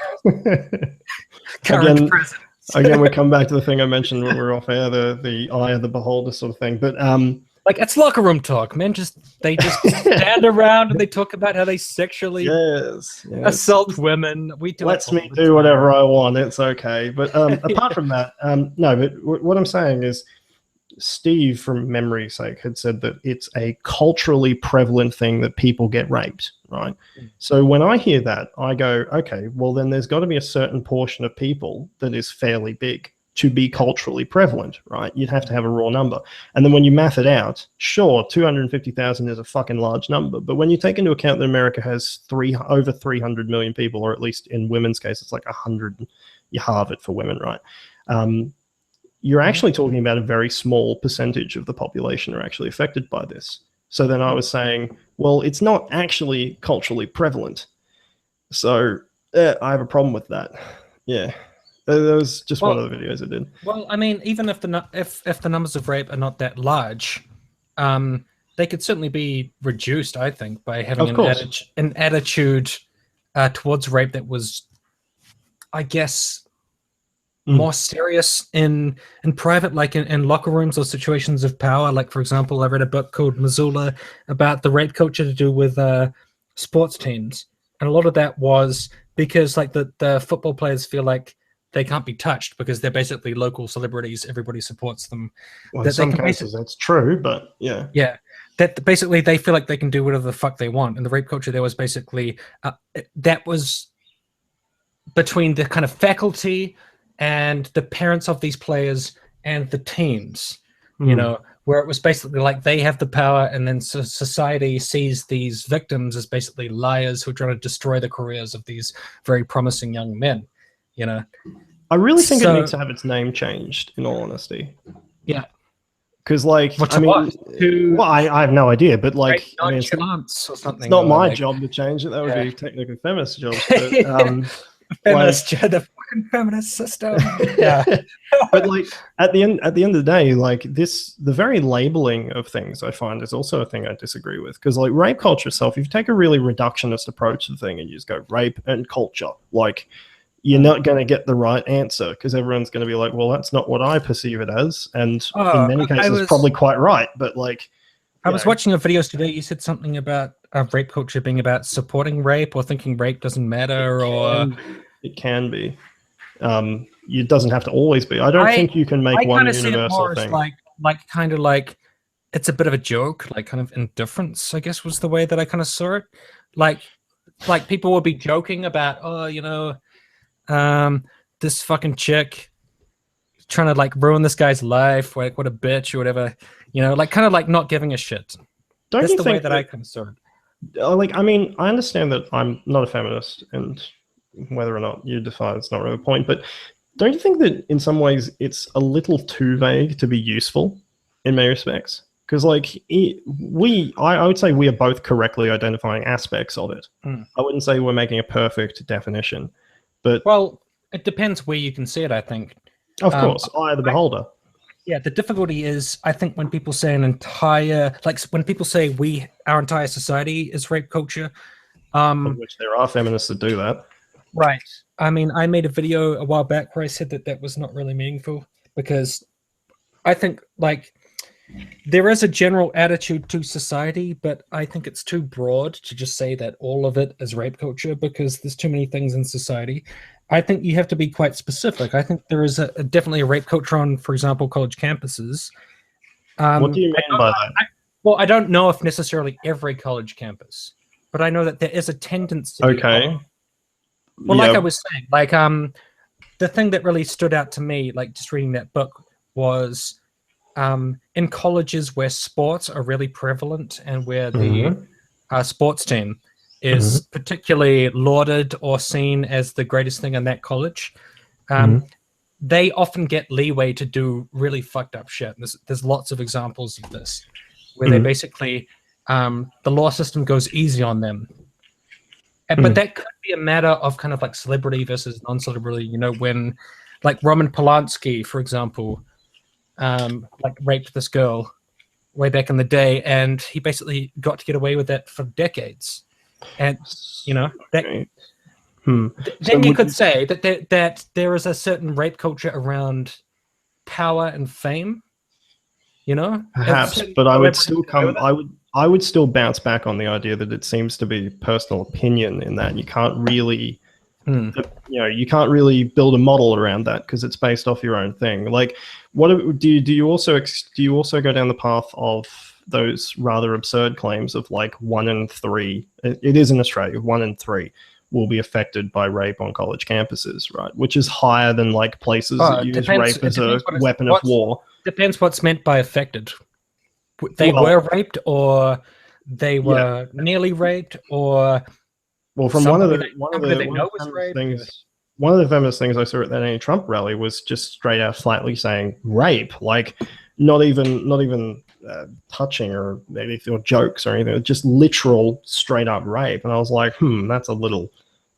current Again, president." again, we come back to the thing I mentioned when we were off air, the eye of the beholder sort of thing. But Like it's locker room talk. Men they just stand around and they talk about how they sexually yes, assault women. We do it lets all me the do time. whatever I want. It's okay. But apart from that, no. But what I'm saying is, Steve, from memory's sake, had said that it's a culturally prevalent thing that people get raped, right? So when I hear that, I go, okay, well, then there's got to be a certain portion of people that is fairly big to be culturally prevalent, right? You'd have to have a raw number. And then when you math it out, sure, 250,000 is a fucking large number. But when you take into account that America has over 300 million people, or at least in women's case, it's like 100, you halve it for women, right? You're actually talking about a very small percentage of the population are actually affected by this. So then I was saying, well, it's not actually culturally prevalent. So I have a problem with that. Yeah. That was just one of the videos I did. Well, I mean, even if the numbers of rape are not that large, they could certainly be reduced, I think, by having an attitude towards rape that was, I guess, more serious in private, like in locker rooms or situations of power. Like, for example, I read a book called Missoula about the rape culture to do with sports teams, and a lot of that was because like the football players feel like they can't be touched because they're basically local celebrities. Everybody supports them. Well, in some cases that's true, but yeah. Yeah. That basically they feel like they can do whatever the fuck they want. And the rape culture there was basically that was between the kind of faculty and the parents of these players and the teams, you know, where it was basically like they have the power, and then society sees these victims as basically liars who are trying to destroy the careers of these very promising young men, you know. I really think it needs to have its name changed, in all honesty. Yeah. Because, like, I have no idea, but like, I mean, or something. It's not my job to change it. That would be technically feminist job. But, the fucking feminist system. Yeah. But like at the end of the day, like the very labeling of things, I find, is also a thing I disagree with. Because like rape culture itself, if you take a really reductionist approach to the thing and you just go rape and culture, like you're not going to get the right answer, because everyone's going to be like, well, that's not what I perceive it as. And in many cases, probably quite right. But like, I was watching your videos today. You said something about rape culture being about supporting rape or thinking rape doesn't matter, it can be. It doesn't have to always be. I don't think you can make one universal thing. Like kind of like it's a bit of a joke, like kind of indifference, I guess was the way that I kind of saw it. Like people would be joking about, oh, this fucking chick trying to like ruin this guy's life, like what a bitch or whatever, like kind of like not giving a shit. Don't That's you the think way that I kind of saw it. like, I mean, I understand that I'm not a feminist, and whether or not you define it's not really the point, but don't you think that in some ways it's a little too vague to be useful in many respects? Because like I would say we are both correctly identifying aspects of it. Mm. I wouldn't say we're making a perfect definition, but Well, it depends where you can see it, I think. of course, eye of the beholder. Yeah, the difficulty is, I think, when people say when people say our entire society is rape culture, Of which there are feminists that do that. right. I mean, I made a video a while back where I said that was not really meaningful, because I think like there is a general attitude to society, but I think it's too broad to just say that all of it is rape culture, because there's too many things in society. I think you have to be quite specific. I think there is definitely a rape culture on, for example, college campuses. What do you mean by that? Well, I don't know if necessarily every college campus, but I know that there is a tendency. Okay. Well, like I was saying, like the thing that really stood out to me, like just reading that book, was in colleges where sports are really prevalent and where the sports team is particularly lauded or seen as the greatest thing in that college, they often get leeway to do really fucked up shit. There's lots of examples of this, where they basically, the law system goes easy on them. But that could be a matter of kind of like celebrity versus non-celebrity, when like Roman Polanski, for example, like raped this girl way back in the day, and he basically got to get away with that for decades. And that then you could say that there is a certain rape culture around power and fame, perhaps, but I would still I would still bounce back on the idea that it seems to be personal opinion, in that you can't really you can't really build a model around that, because it's based off your own thing. Like, what do you also go down the path of those rather absurd claims of like 1 in 3, it is in Australia, 1 in 3 will be affected by rape on college campuses, right? Which is higher than like places that use rape as a weapon of war. Depends what's meant by affected. They were raped, or they were nearly raped, or from one of the feminist things I saw at that anti-Trump rally was just straight out flatly saying rape, like not even touching or jokes or anything, just literal straight up rape. And I was like, that's a little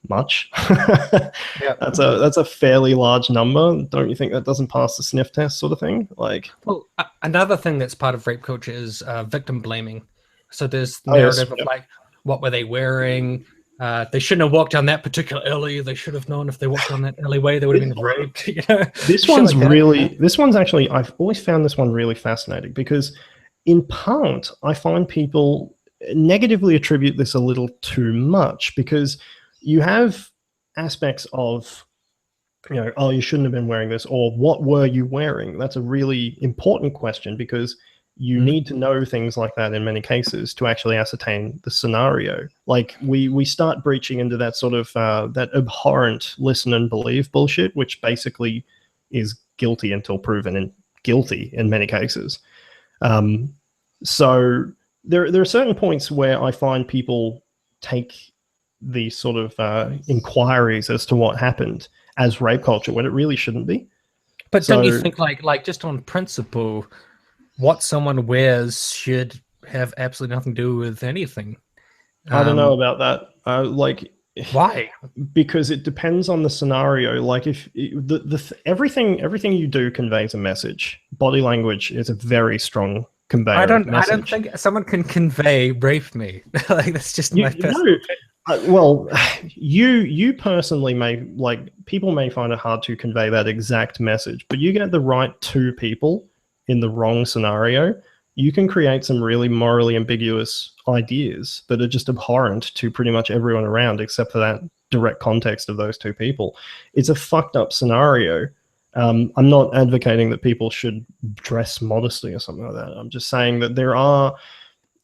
much. That's a fairly large number. Don't you think that doesn't pass the sniff test, sort of thing? Like, well, another thing that's part of rape culture is victim blaming. So there's the narrative of like, what were they wearing? They shouldn't have walked down that particular alley. They should have known if they walked down that alleyway, they would have been raped. This one's actually, I've always found this one really fascinating, because in part I find people negatively attribute this a little too much, because you have aspects of, oh, you shouldn't have been wearing this, or what were you wearing? That's a really important question, because you need to know things like that in many cases to actually ascertain the scenario. Like we start breaching into that sort of that abhorrent listen and believe bullshit, which basically is guilty until proven guilty in many cases. So there are certain points where I find people take these sort of inquiries as to what happened as rape culture when it really shouldn't be. But don't you think like just on principle, what someone wears should have absolutely nothing to do with anything? I don't know about that. Why? Because it depends on the scenario. Like, if everything you do conveys a message. Body language is a very strong conveyor. I don't think someone can convey rape me. Like, that's just my personal well, you personally people may find it hard to convey that exact message, but you get the right two people in the wrong scenario, you can create some really morally ambiguous ideas that are just abhorrent to pretty much everyone around, except for that direct context of those two people. It's a fucked up scenario. I'm not advocating that people should dress modestly or something like that. I'm just saying that there are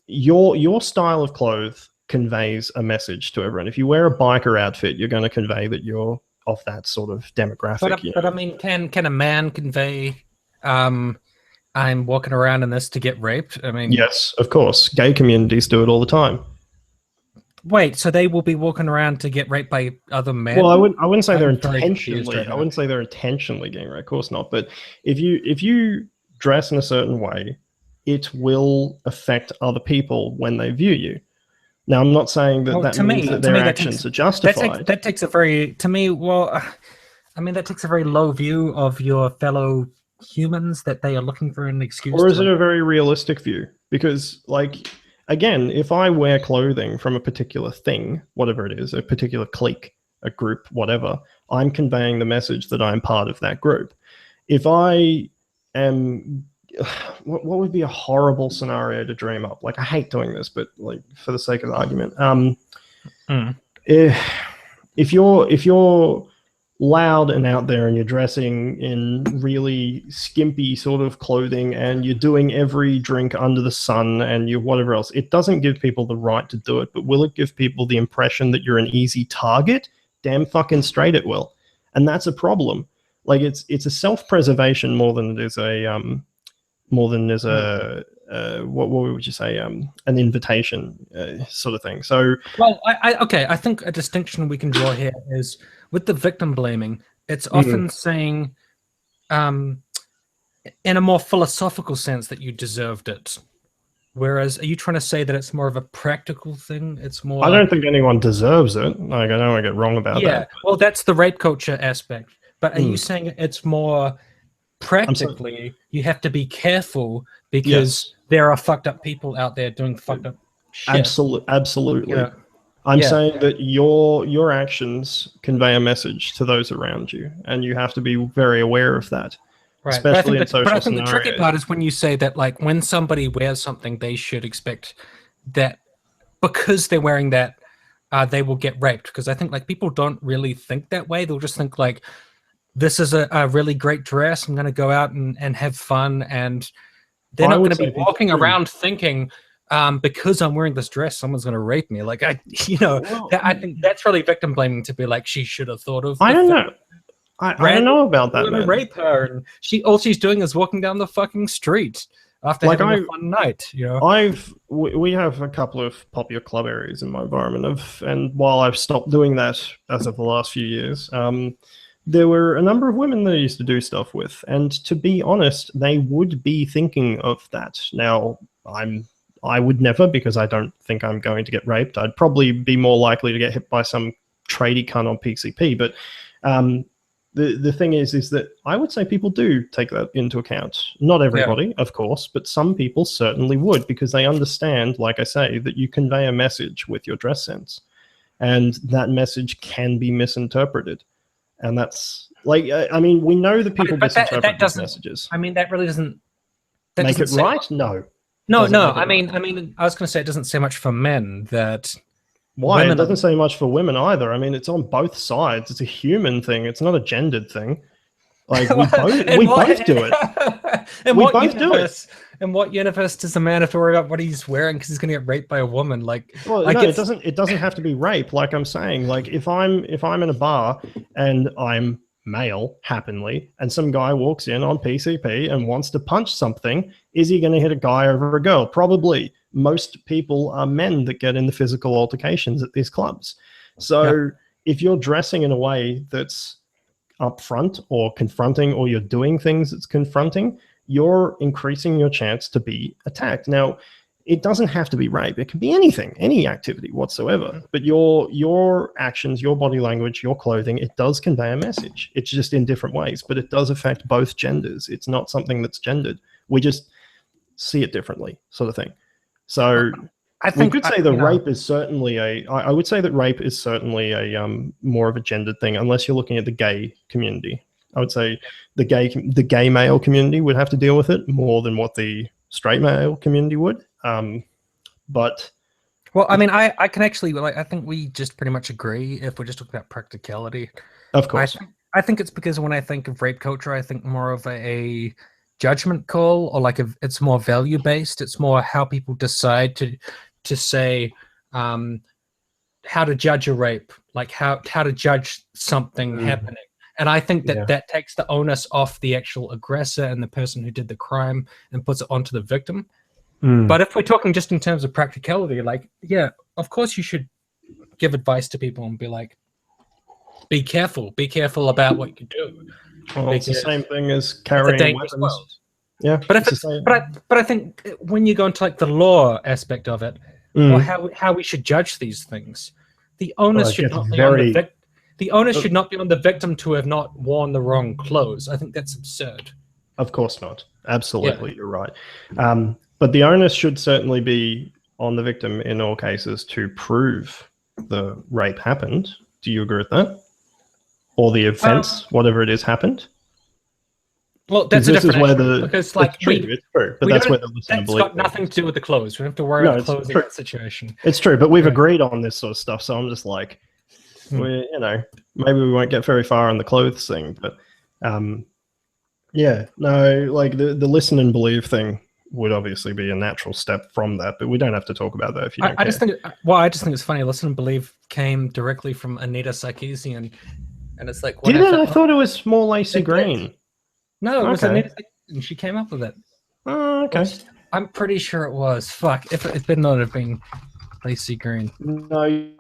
your style of clothes conveys a message to everyone. If you wear a biker outfit, you're going to convey that you're of that sort of demographic. But I mean, can a man convey, I'm walking around in this to get raped? I mean, yes, of course, gay communities do it all the time. Wait, so they will be walking around to get raped by other men? Well, I wouldn't say they're intentionally. intentionally. I wouldn't say they're intentionally getting raped. Of course not. But if you dress in a certain way, it will affect other people when they view you. Now, I'm not saying that that means that their actions are justified. That takes a very, to me, well, I mean, that takes a very low view of your fellow humans, that they are looking for an excuse. Or is it a very realistic view? Because, like, again, if I wear clothing from a particular thing, whatever it is, a particular clique, a group, whatever, I'm conveying the message that I'm part of that group. If I am, what would be a horrible scenario to dream up? Like, I hate doing this, but like for the sake of the argument, if you're loud and out there and you're dressing in really skimpy sort of clothing and you're doing every drink under the sun and you whatever else, it doesn't give people the right to do it. But will it give people the impression that you're an easy target? Damn fucking straight it will. And that's a problem. Like, it's a self-preservation more than it is a what would you say, an invitation sort of thing. So, well, I think a distinction we can draw here is with the victim blaming. It's often saying, in a more philosophical sense, that you deserved it. Whereas, are you trying to say that it's more of a practical thing? It's more. I don't think anyone deserves it. Like, I don't want to get wrong about that. Yeah, well, that's the rape culture aspect. But are you saying it's more practically? You have to be careful because there are fucked up people out there doing fucked up shit. Absolutely. Yeah. I'm saying that your actions convey a message to those around you, and you have to be very aware of that. Right. Especially in social But I think scenarios. the tricky part is when you say that, like, when somebody wears something, they should expect that because they're wearing that, they will get raped. Because I think, like, people don't really think that way. They'll just think, like, this is a really great dress. I'm going to go out and have fun. And they're not going to be walking around thinking, because I'm wearing this dress, someone's going to rape me. Like, I think that's really victim blaming, to be like, she should have thought of. I don't know. I don't know about that, man. Rape her, and all she's doing is walking down the fucking street after having a fun night. You know, we have a couple of popular club areas in my environment, and while I've stopped doing that as of the last few years, there were a number of women that I used to do stuff with, and to be honest, they would be thinking of that. Now, I would never, because I don't think I'm going to get raped. I'd probably be more likely to get hit by some tradie cunt on PCP, but. The thing is that I would say people do take that into account. Not everybody, of course, but some people certainly would, because they understand, like I say, that you convey a message with your dress sense, and that message can be misinterpreted. And that's like, I mean, we know that people misinterpret these messages. I mean, that really doesn't make it right. No. I mean, I was going to say it doesn't say much for men that. Why? It doesn't say much for women either. I mean, it's on both sides. It's a human thing. It's not a gendered thing. Like, we both do it. And we both do it. In what universe does a man have to worry about what he's wearing because he's going to get raped by a woman? Like, well, no, it doesn't. It doesn't have to be rape. Like I'm saying, like if I'm in a bar and I'm male, happily, and some guy walks in on PCP and wants to punch something, is he going to hit a guy over a girl? Probably. Most people are men that get in the physical altercations at these clubs. So if you're dressing in a way that's upfront or confronting, or you're doing things that's confronting, you're increasing your chance to be attacked. Now, it doesn't have to be rape. It can be anything, any activity whatsoever. But your actions, your body language, your clothing, it does convey a message. It's just in different ways, but it does affect both genders. It's not something that's gendered. We just see it differently, sort of thing. So I think we could say rape is certainly I would say that rape is certainly a more of a gendered thing, unless you're looking at the gay community. I would say the gay male community would have to deal with it more than what the straight male community would. But well, I mean, I can actually, like, I think we just pretty much agree if we're just talking about practicality. Of course. I think it's because when I think of rape culture, I think more of a judgment call, or like it's more value based. It's more how people decide to say how to judge a rape, like how to judge something happening. And I think that that takes the onus off the actual aggressor and the person who did the crime and puts it onto the victim. But if we're talking just in terms of practicality, like, yeah, of course you should give advice to people and be like, be careful about what you do. Well, it's the same thing as carrying weapons. World. Yeah, but I think when you go into like the law aspect of it, or how we should judge these things, the onus should not be on the victim. The onus should not be on the victim to have not worn the wrong clothes. I think that's absurd. Of course not. Absolutely, you're right. But the onus should certainly be on the victim in all cases to prove the rape happened. Do you agree with that? Or the offence, whatever it is, happened? Well, that's a different issue, because like it's true, but that's where the listen and believe. That's got nothing to do with the clothes. We don't have to worry about clothes in that situation. It's true, but we've agreed on this sort of stuff, so I'm just like, maybe we won't get very far on the clothes thing, but like the listen and believe thing would obviously be a natural step from that, but we don't have to talk about that if you don't care. I just think it's funny. Listen and believe came directly from Anita Sarkeesian, and it's like, I thought it was more Lacey Green. No, it was Anita Sarkeesian. She came up with it. Oh, okay. I'm pretty sure it was. Fuck, if it did not have been Lacey Green. No.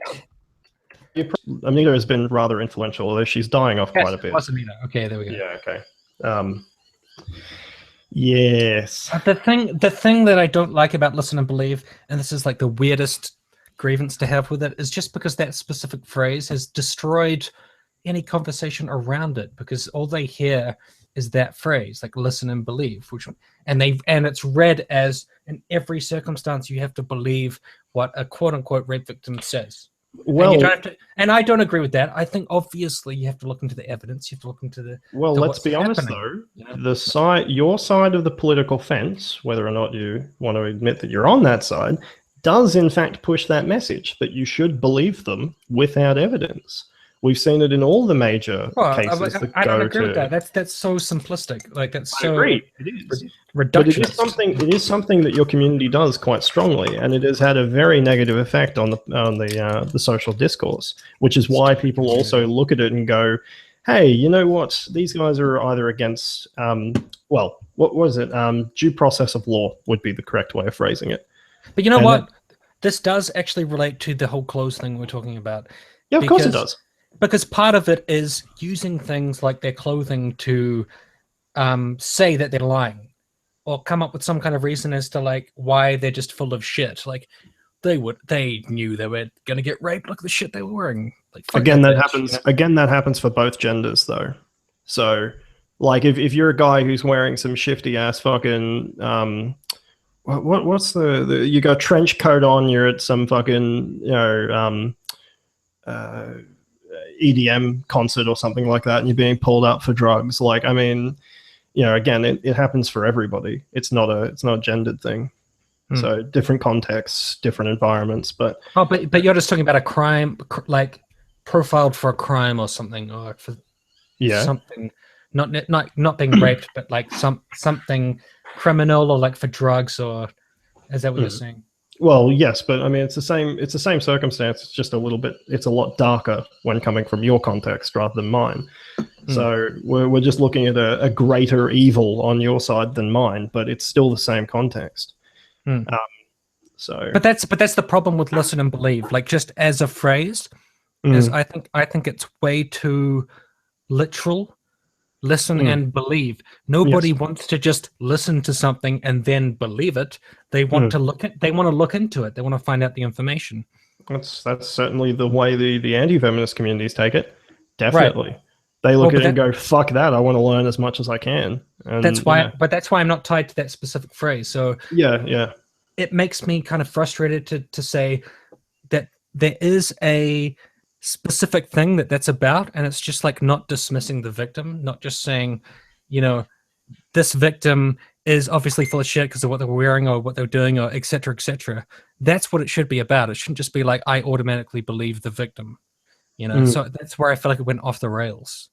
Anita has been rather influential, although she's dying off quite a bit. It was Anita. Okay, there we go. Yeah, okay. Yes. The thing that I don't like about listen and believe, and this is like the weirdest grievance to have with it, is just because that specific phrase has destroyed any conversation around it, because all they hear is that phrase, like listen and believe, and it's read as in every circumstance you have to believe what a quote unquote rape victim says. Well, and you don't have to, and I don't agree with that. I think obviously you have to look into the evidence. You have to look into the. Well, let's be honest though. Your side of the political fence, whether or not you want to admit that you're on that side, does in fact push that message that you should believe them without evidence. We've seen it in all the major cases that I don't agree with that. That's so simplistic. Like that's so. I agree. It is reductionist. But it is something that your community does quite strongly, and it has had a very negative effect on the social discourse, which is why people also look at it and go, "Hey, you know what? These guys are either against what was it? Due process of law would be the correct way of phrasing it." But you know what? This does actually relate to the whole clothes thing we're talking about. Yeah, of course it does. Because part of it is using things like their clothing to say that they're lying, or come up with some kind of reason as to like why they're just full of shit. Like they knew they were gonna get raped. Look at the shit they were wearing. Like that happens. Again, that happens for both genders though. So like if you're a guy who's wearing some shifty ass fucking what's the you got a trench coat on, you're at some fucking EDM concert or something like that, and you're being pulled up for drugs. Like, I mean, again, it happens for everybody. It's not a gendered thing. So different contexts, different environments, but you're just talking about a crime, like profiled for a crime or something, or for something not being raped, but like something criminal, or like for drugs, or is that what you're saying? Well, yes, but I mean, it's the same circumstance. It's just it's a lot darker when coming from your context rather than mine. So we're just looking at a greater evil on your side than mine, but it's still the same context. But that's the problem with listen and believe. Like just as a phrase, is I think it's way too literal. Listen and believe. Nobody wants to just listen to something and then believe it. They want to look into it. They want to find out the information. That's certainly the way the anti-feminist communities take it. Definitely. Right. They look at it and go, fuck that, I want to learn as much as I can. And that's why that's why I'm not tied to that specific phrase. So yeah. It makes me kind of frustrated to say that there is a specific thing that's about, and it's just like not dismissing the victim, not just saying, this victim is obviously full of shit because of what they're wearing or what they're doing, or et cetera, et cetera. That's what it should be about. It shouldn't just be like, I automatically believe the victim, So that's where I feel like it went off the rails.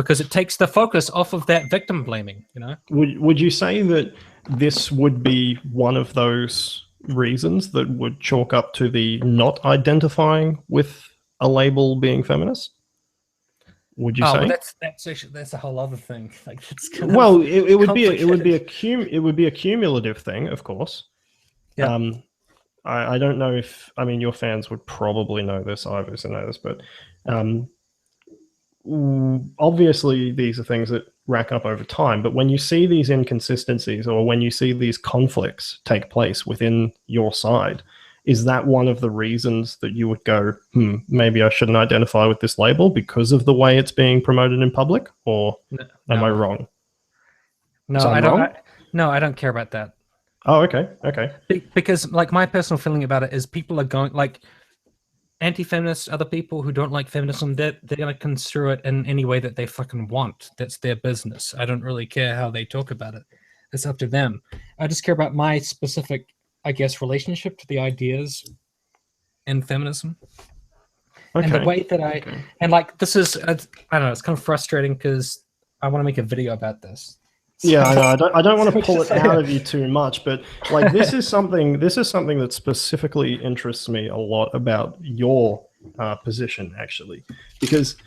because it takes the focus off of that victim blaming, you know? Would you say that this would be one of those reasons that would chalk up to the not identifying with a label being feminist? Would you say? Well, that's a whole other thing. Like, it's kind well, of it would be a cumulative thing, of course. Yeah. I don't know if, I mean, your fans would probably know this, I obviously know this, but obviously these are things that rack up over time. But when you see these inconsistencies or when you see these conflicts take place within your side, is that one of the reasons that you would go, maybe I shouldn't identify with this label because of the way it's being promoted in public? Or am I wrong? No, I don't. I don't care about that. Oh, okay. Okay. Because, like, my personal feeling about it is people are going, like, anti-feminists, other people who don't like feminism, they're going to construe it in any way that they fucking want. That's their business. I don't really care how they talk about it. It's up to them. I just care about my specific, I guess, relationship to the ideas in feminism. Okay. And the way that and like, this is, I don't know, it's kind of frustrating because I want to make a video about this. Yeah, I know. I don't want to pull it out of you too much, but like this is something that specifically interests me a lot about your position, actually, because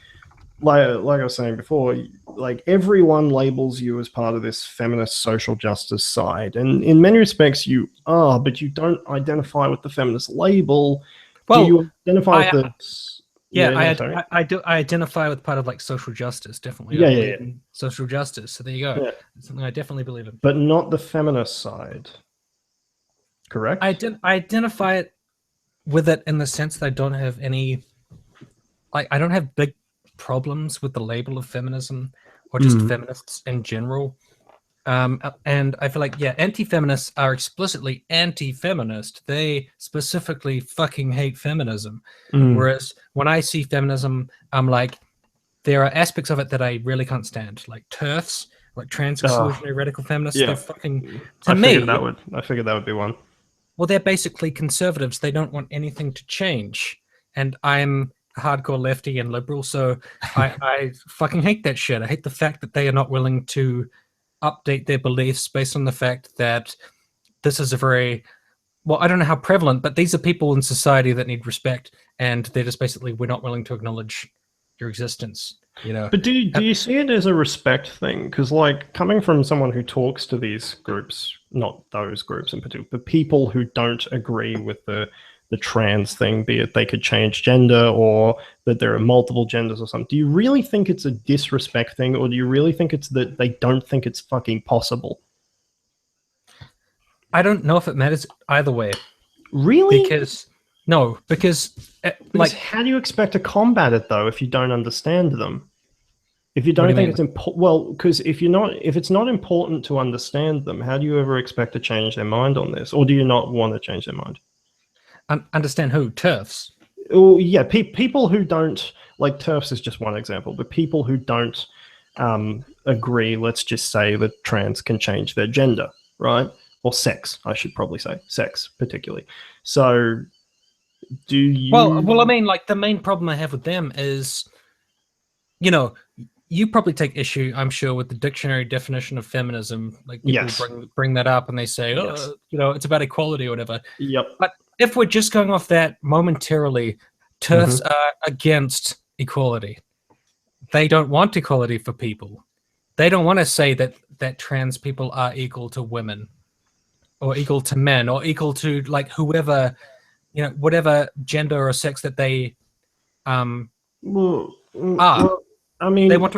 like I was saying before, like everyone labels you as part of this feminist social justice side, and in many respects you are, but you don't identify with the feminist label. Well, do you identify with the I do. I identify with part of like social justice, definitely. Yeah. Social justice. So there you go. Yeah. It's something I definitely believe in. But not the feminist side. Correct? I identify it with it in the sense that I don't have any, like, I don't have big problems with the label of feminism or just feminists in general. And I feel like, yeah, anti-feminists are explicitly anti-feminist. They specifically fucking hate feminism. Whereas when I see feminism, I'm like, there are aspects of it that I really can't stand, like TERFs, like trans exclusionary radical feminists. Yeah. They're fucking, I figured that would be one. Well, they're basically conservatives. They don't want anything to change. And I'm a hardcore lefty and liberal, so I fucking hate that shit. I hate the fact that they are not willing to update their beliefs based on the fact that this is a very, well, I don't know how prevalent, but these are people in society that need respect, and they're just basically, we're not willing to acknowledge your existence, you know. But do you see it as a respect thing? Because, like, coming from someone who talks to these groups, not those groups in particular, but people who don't agree with the trans thing, be it they could change gender or that there are multiple genders or something, do you really think it's a disrespect thing, or do you really think it's that they don't think it's fucking possible? I don't know if it matters either way. Really? Because like, how do you expect to combat it though if you don't understand them? If you don't think it's important, well, because if it's not important to understand them, how do you ever expect to change their mind on this, or do you not want to change their mind? Understand who? TERFs? Oh, yeah, people who don't, like, TERFs is just one example, but people who don't agree, let's just say, that trans can change their gender, right? Or sex, I should probably say. Sex, particularly. So, do you... Well, I mean, like, the main problem I have with them is, you know, you probably take issue, I'm sure, with the dictionary definition of feminism. Like, people bring that up and they say, oh, you know, it's about equality or whatever. Yep. But if we're just going off that momentarily, TERFs are against equality. They don't want equality for people. They don't want to say that trans people are equal to women or equal to men or equal to, like, whoever, you know, whatever gender or sex that they are. Well, I mean, they want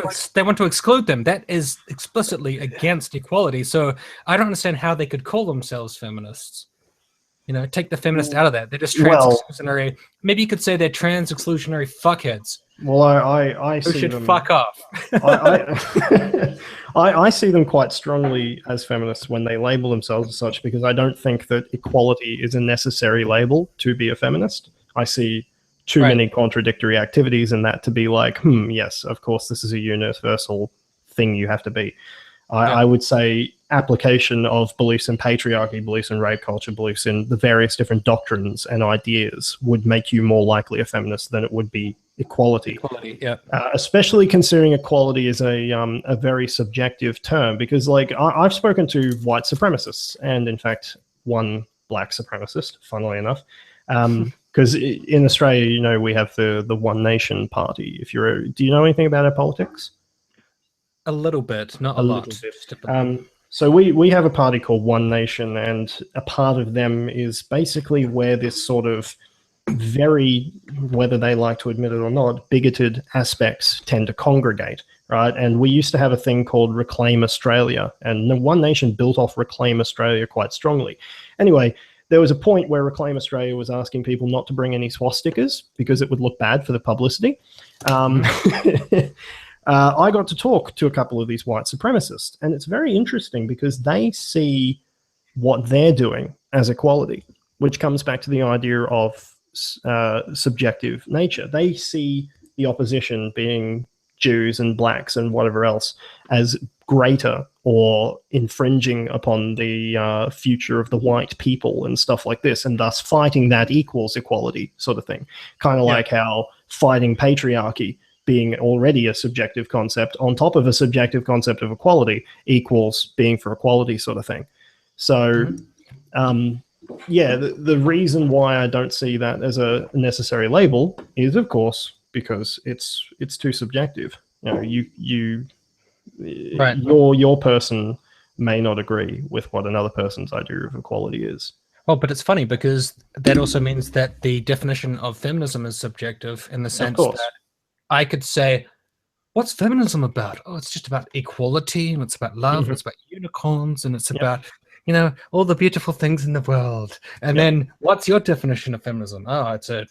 to exclude them. That is explicitly against equality. So I don't understand how they could call themselves feminists. You know, take the feminist out of that. They're just trans exclusionary. Maybe you could say they're trans exclusionary fuckheads. Well, I see should them, fuck off. I see them quite strongly as feminists when they label themselves as such, because I don't think that equality is a necessary label to be a feminist. I see too many contradictory activities in that to be like, yes, of course, this is a universal thing you have to be. I would say application of beliefs in patriarchy, beliefs in rape culture, beliefs in the various different doctrines and ideas would make you more likely a feminist than it would be equality. Equality, yeah. Especially considering equality is a very subjective term, because like I've spoken to white supremacists, and in fact one black supremacist, funnily enough, because in Australia, you know, we have the One Nation Party. Do you know anything about our politics? A little bit, not a little lot. bit. Just a bit. So we have a party called One Nation, and a part of them is basically where this sort of very, whether they like to admit it or not, bigoted aspects tend to congregate, right? And we used to have a thing called Reclaim Australia, and the One Nation built off Reclaim Australia quite strongly. Anyway, there was a point where Reclaim Australia was asking people not to bring any swastikas because it would look bad for the publicity. I got to talk to a couple of these white supremacists, and it's very interesting because they see what they're doing as equality, which comes back to the idea of subjective nature. They see the opposition, being Jews and blacks and whatever else, as greater or infringing upon the future of the white people and stuff like this, and thus fighting that equals equality, sort of thing. Kind of like how fighting patriarchy, being already a subjective concept on top of a subjective concept of equality, equals being for equality, sort of thing. So yeah, the reason why I don't see that as a necessary label is, of course, because it's too subjective. You know, Right. your person may not agree with what another person's idea of equality is. Well, but it's funny because that also means that the definition of feminism is subjective in the sense that I could say, what's feminism about? Oh, it's just about equality, and it's about love, and it's about unicorns, and it's about, you know, all the beautiful things in the world. And then what's your definition of feminism? Oh, it's a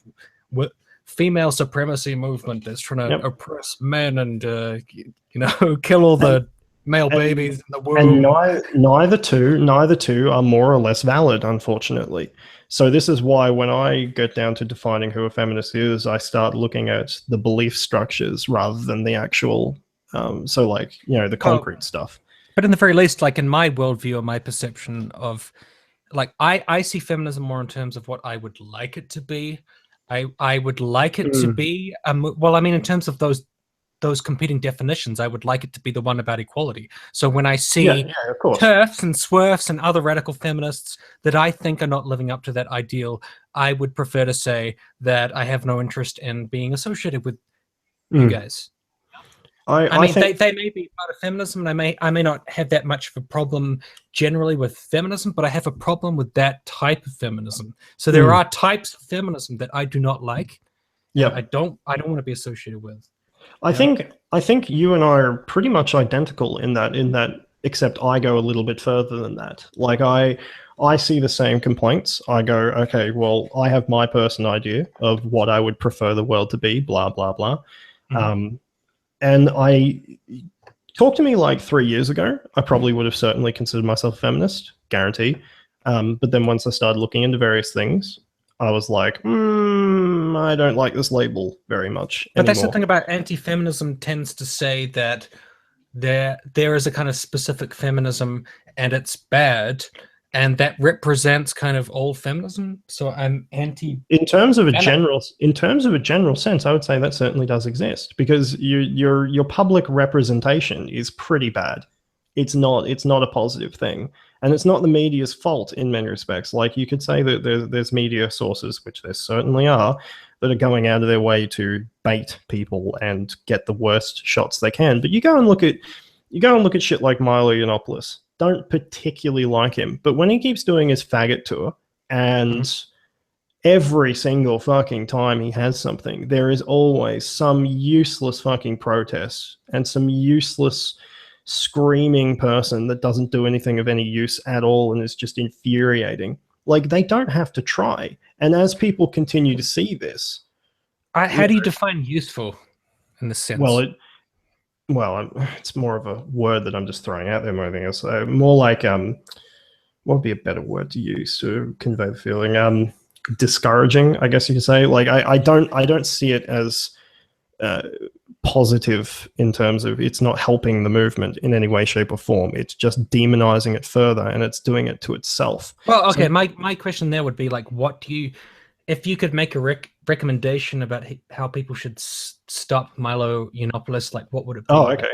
female supremacy movement that's trying to oppress men and, you know, kill all the male babies in the womb. And neither two are more or less valid, unfortunately. So this is why when I get down to defining who a feminist is, I start looking at the belief structures rather than the actual, so like, you know, the concrete stuff. But in the very least, like in my worldview or my perception of, like, I see feminism more in terms of what I would like it to be. I would like it to be, well, I mean, in terms of those competing definitions, I would like it to be the one about equality. So when I see TERFs and SWERFs and other radical feminists that I think are not living up to that ideal, I would prefer to say that I have no interest in being associated with you guys. I mean, think they may be part of feminism, and I may not have that much of a problem generally with feminism, but I have a problem with that type of feminism. So there are types of feminism that I do not like. Yeah, I don't want to be associated with. I think you and I are pretty much identical in that, except I go a little bit further than that. Like I see the same complaints. I go, okay, well, I have my personal idea of what I would prefer the world to be, blah blah blah. And talk to me like 3 years ago, I probably would have certainly considered myself a feminist, guarantee. But then once I started looking into various things, I was like, I don't like this label very much But that's the thing about anti-feminism, tends to say that there is a kind of specific feminism and it's bad, and that represents kind of all feminism. So I'm anti. In terms of a general sense, I would say that certainly does exist, because your public representation is pretty bad. It's not a positive thing, and it's not the media's fault in many respects. Like, you could say that there's media sources, which there certainly are, that are going out of their way to bait people and get the worst shots they can. But you go and look at shit like Milo Yiannopoulos. Don't particularly like him, but when he keeps doing his faggot tour, and every single fucking time he has something, there is always some useless fucking protest and some useless screaming person that doesn't do anything of any use at all and is just infuriating. Like, they don't have to try. And as people continue to see this, how do you define useful in this sense? Well, it's more of a word that I'm just throwing out there more than else. More like, what would be a better word to use to convey the feeling? Discouraging, I guess you could say. Like, I don't see it as positive in terms of it's not helping the movement in any way, shape, or form. It's just demonizing it further, and it's doing it to itself. Well, okay, so my question there would be, like, what do you, if you could make a recommendation about how people should stop Milo Yiannopoulos, like what would it be? Oh, okay.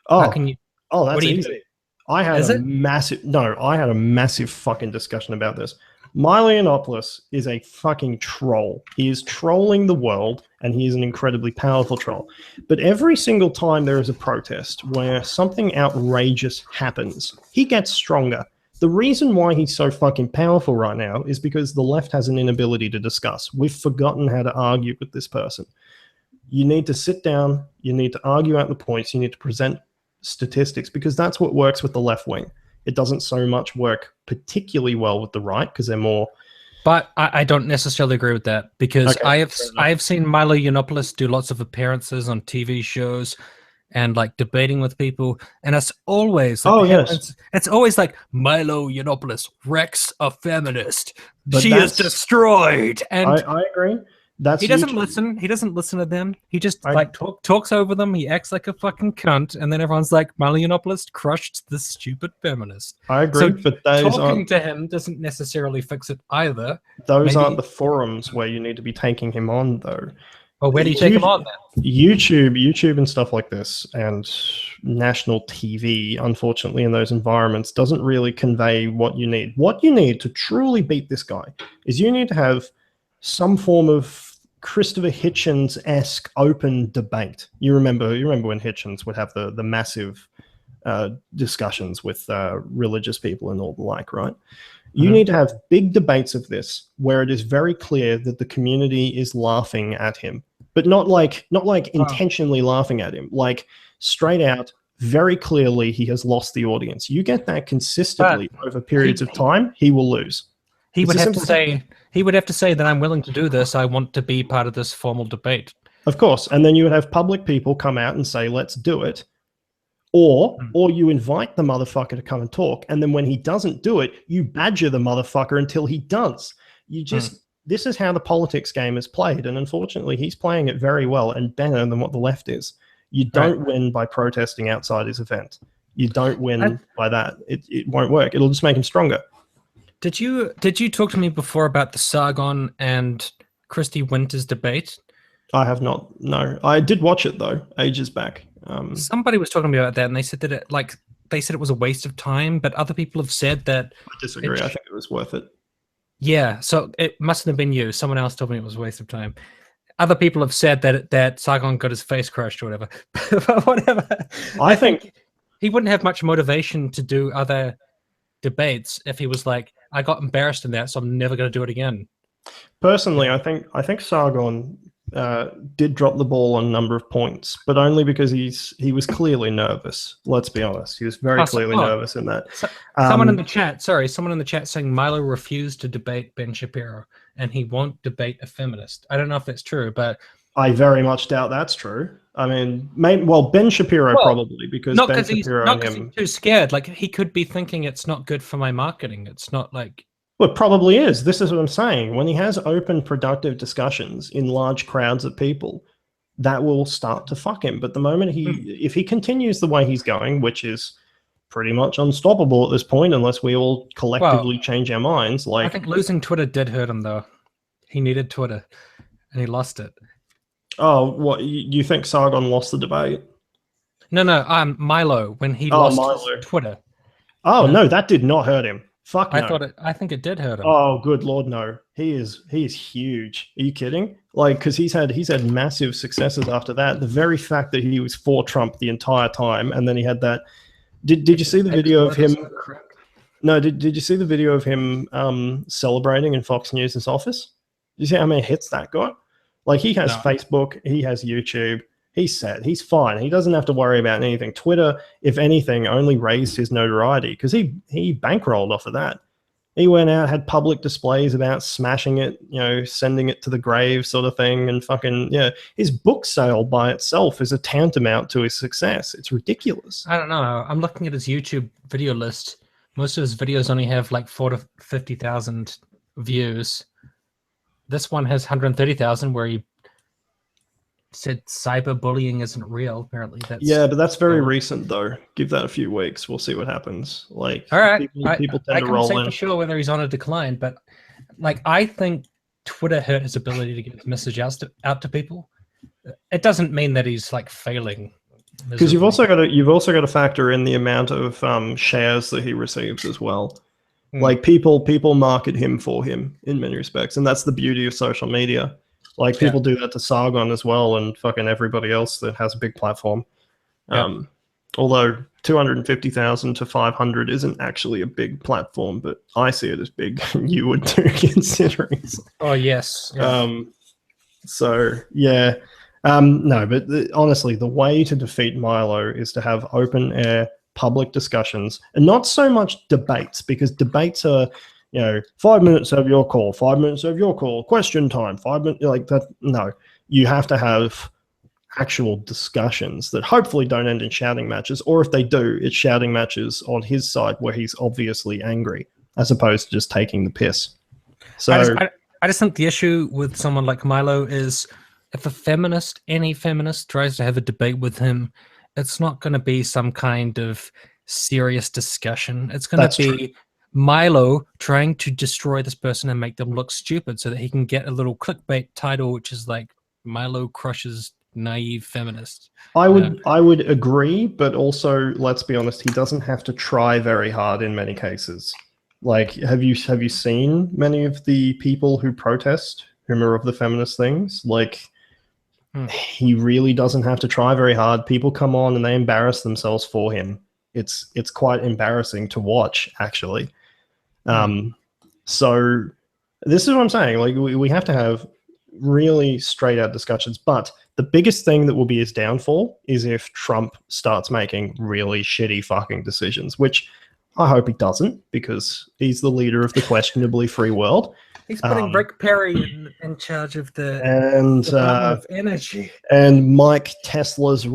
How Oh, can you? oh, What that's do you easy. do? I had Is a it? massive no, I had a massive fucking discussion about this. Milo Yiannopoulos is a fucking troll. He is trolling the world, and he is an incredibly powerful troll. But every single time there is a protest where something outrageous happens, he gets stronger. The reason why he's so fucking powerful right now is because the left has an inability to discuss. We've forgotten how to argue with this person. You need to sit down, you need to argue out the points, you need to present statistics, because that's what works with the left wing. It doesn't so much work particularly well with the right because they're more. But I don't necessarily agree with that, because Okay, I have seen Milo Yiannopoulos do lots of appearances on TV shows and like debating with people, and it's always like oh the yes, headlines. It's always like Milo Yiannopoulos wrecks a feminist. but She is that's destroyed, and I agree. That's he doesn't YouTube. listen. He doesn't listen to them. He just I, like talks over them. He acts like a fucking cunt, and then everyone's like, Milo Yiannopoulos crushed this stupid feminist. I agree, So but those talking aren't to him doesn't necessarily fix it either. those aren't Maybe. the forums where you need to be taking him on though. Well, where do you take him on then? YouTube and stuff like this, and national TV, unfortunately, in those environments, doesn't really convey what you need. What you need to truly beat this guy is you need to have some form of Christopher Hitchens-esque open debate. You remember when Hitchens would have the massive discussions with religious people and all the like, right? You need to have big debates of this where it is very clear that the community is laughing at him, but not like intentionally laughing at him, like straight out, very clearly he has lost the audience. You get that consistently over periods of time, he will lose. He It's would as have to simple as say he would have to say that I'm willing to do this. I want to be part of this formal debate. Of course, and then you would have public people come out and say, "Let's do it," or you invite the motherfucker to come and talk, and then when he doesn't do it, you badger the motherfucker until he does. You just this is how the politics game is played, and unfortunately, he's playing it very well and better than what the left is. You don't win by protesting outside his event. You don't win by that. It won't work. It'll just make him stronger. Did you talk to me before about the Sargon and Christy Winters debate? I have not. No, I did watch it though, ages back. Somebody was talking to me about that, and they said that it was a waste of time. But other people have said that. I disagree. I think it was worth it. Yeah, so it mustn't have been you. Someone else told me it was a waste of time. Other people have said that Sargon got his face crushed or whatever. But whatever. I think he wouldn't have much motivation to do other debates if he was like, I got embarrassed in that, so I'm never going to do it again. Personally, I think Sargon did drop the ball on a number of points, but only because he was clearly nervous. Let's be honest, he was very clearly nervous in that. Someone in the chat saying Milo refused to debate Ben Shapiro and he won't debate a feminist. I don't know if that's true, but I very much doubt that's true. I mean, Ben Shapiro probably, because Ben Shapiro and him. He's too scared. Like, he could be thinking it's not good for my marketing. It's not like. Well, it probably is. This is what I'm saying. When he has open, productive discussions in large crowds of people, that will start to fuck him. But the moment if he continues the way he's going, which is pretty much unstoppable at this point, unless we all collectively change our minds. Like, I think losing Twitter did hurt him, though. He needed Twitter, and he lost it. Oh, what, you think Sargon lost the debate? No, Milo, when he lost his Twitter. Oh, no, that did not hurt him. Fuck no. I think it did hurt him. Oh, good Lord, no. He is huge. Are you kidding? Like, because he's had massive successes after that. The very fact that he was for Trump the entire time, and then he had that. Did you see the video of him? No, did you see the video of him celebrating in Fox News' office? Did you see how many hits that got? Like, he has Facebook, he has YouTube. He's set. He's fine. He doesn't have to worry about anything. Twitter, if anything, only raised his notoriety because he bankrolled off of that. He went out, had public displays about smashing it, sending it to the grave sort of thing, and fucking, his book sale by itself is a tantamount to his success. It's ridiculous. I don't know. I'm looking at his YouTube video list. Most of his videos only have like 40,000 to 50,000 views. This one has 130,000 where he said cyberbullying isn't real. Apparently, but that's very recent though. Give that a few weeks. We'll see what happens. Like, all right, people tend to roll in. I can't say for sure whether he's on a decline, but like, I think Twitter hurt his ability to get his message out to people, it doesn't mean that he's like failing. Because you've also got to factor in the amount of shares that he receives as well. Like people market him for him in many respects, and that's the beauty of social media. Like people do that to Sargon as well, and fucking everybody else that has a big platform. Although 250,000 to 500 isn't actually a big platform, but I see it as big. You would too, considering. Oh yes. Yeah. So yeah. No, but honestly, the way to defeat Milo is to have open air public discussions and not so much debates, because debates are, 5 minutes of your call, 5 minutes of your call, question time, 5 minutes, like that. No, you have to have actual discussions that hopefully don't end in shouting matches, or if they do, it's shouting matches on his side where he's obviously angry, as opposed to just taking the piss. So I just think the issue with someone like Milo is, if any feminist tries to have a debate with him, it's not going to be some kind of serious discussion. It's going to be Milo trying to destroy this person and make them look stupid so that he can get a little clickbait title, which is like Milo crushes naive feminists. I would agree, but also, let's be honest, he doesn't have to try very hard in many cases. Like, have you seen many of the people who protest, whom are of the feminist things? Like, he really doesn't have to try very hard. People come on and they embarrass themselves for him. It's quite embarrassing to watch, actually. So this is what I'm saying. Like, we have to have really straight out discussions. But the biggest thing that will be his downfall is if Trump starts making really shitty fucking decisions, which I hope he doesn't, because he's the leader of the questionably free world. He's putting Rick Perry in charge of the Department of Energy. And Mike Tesla's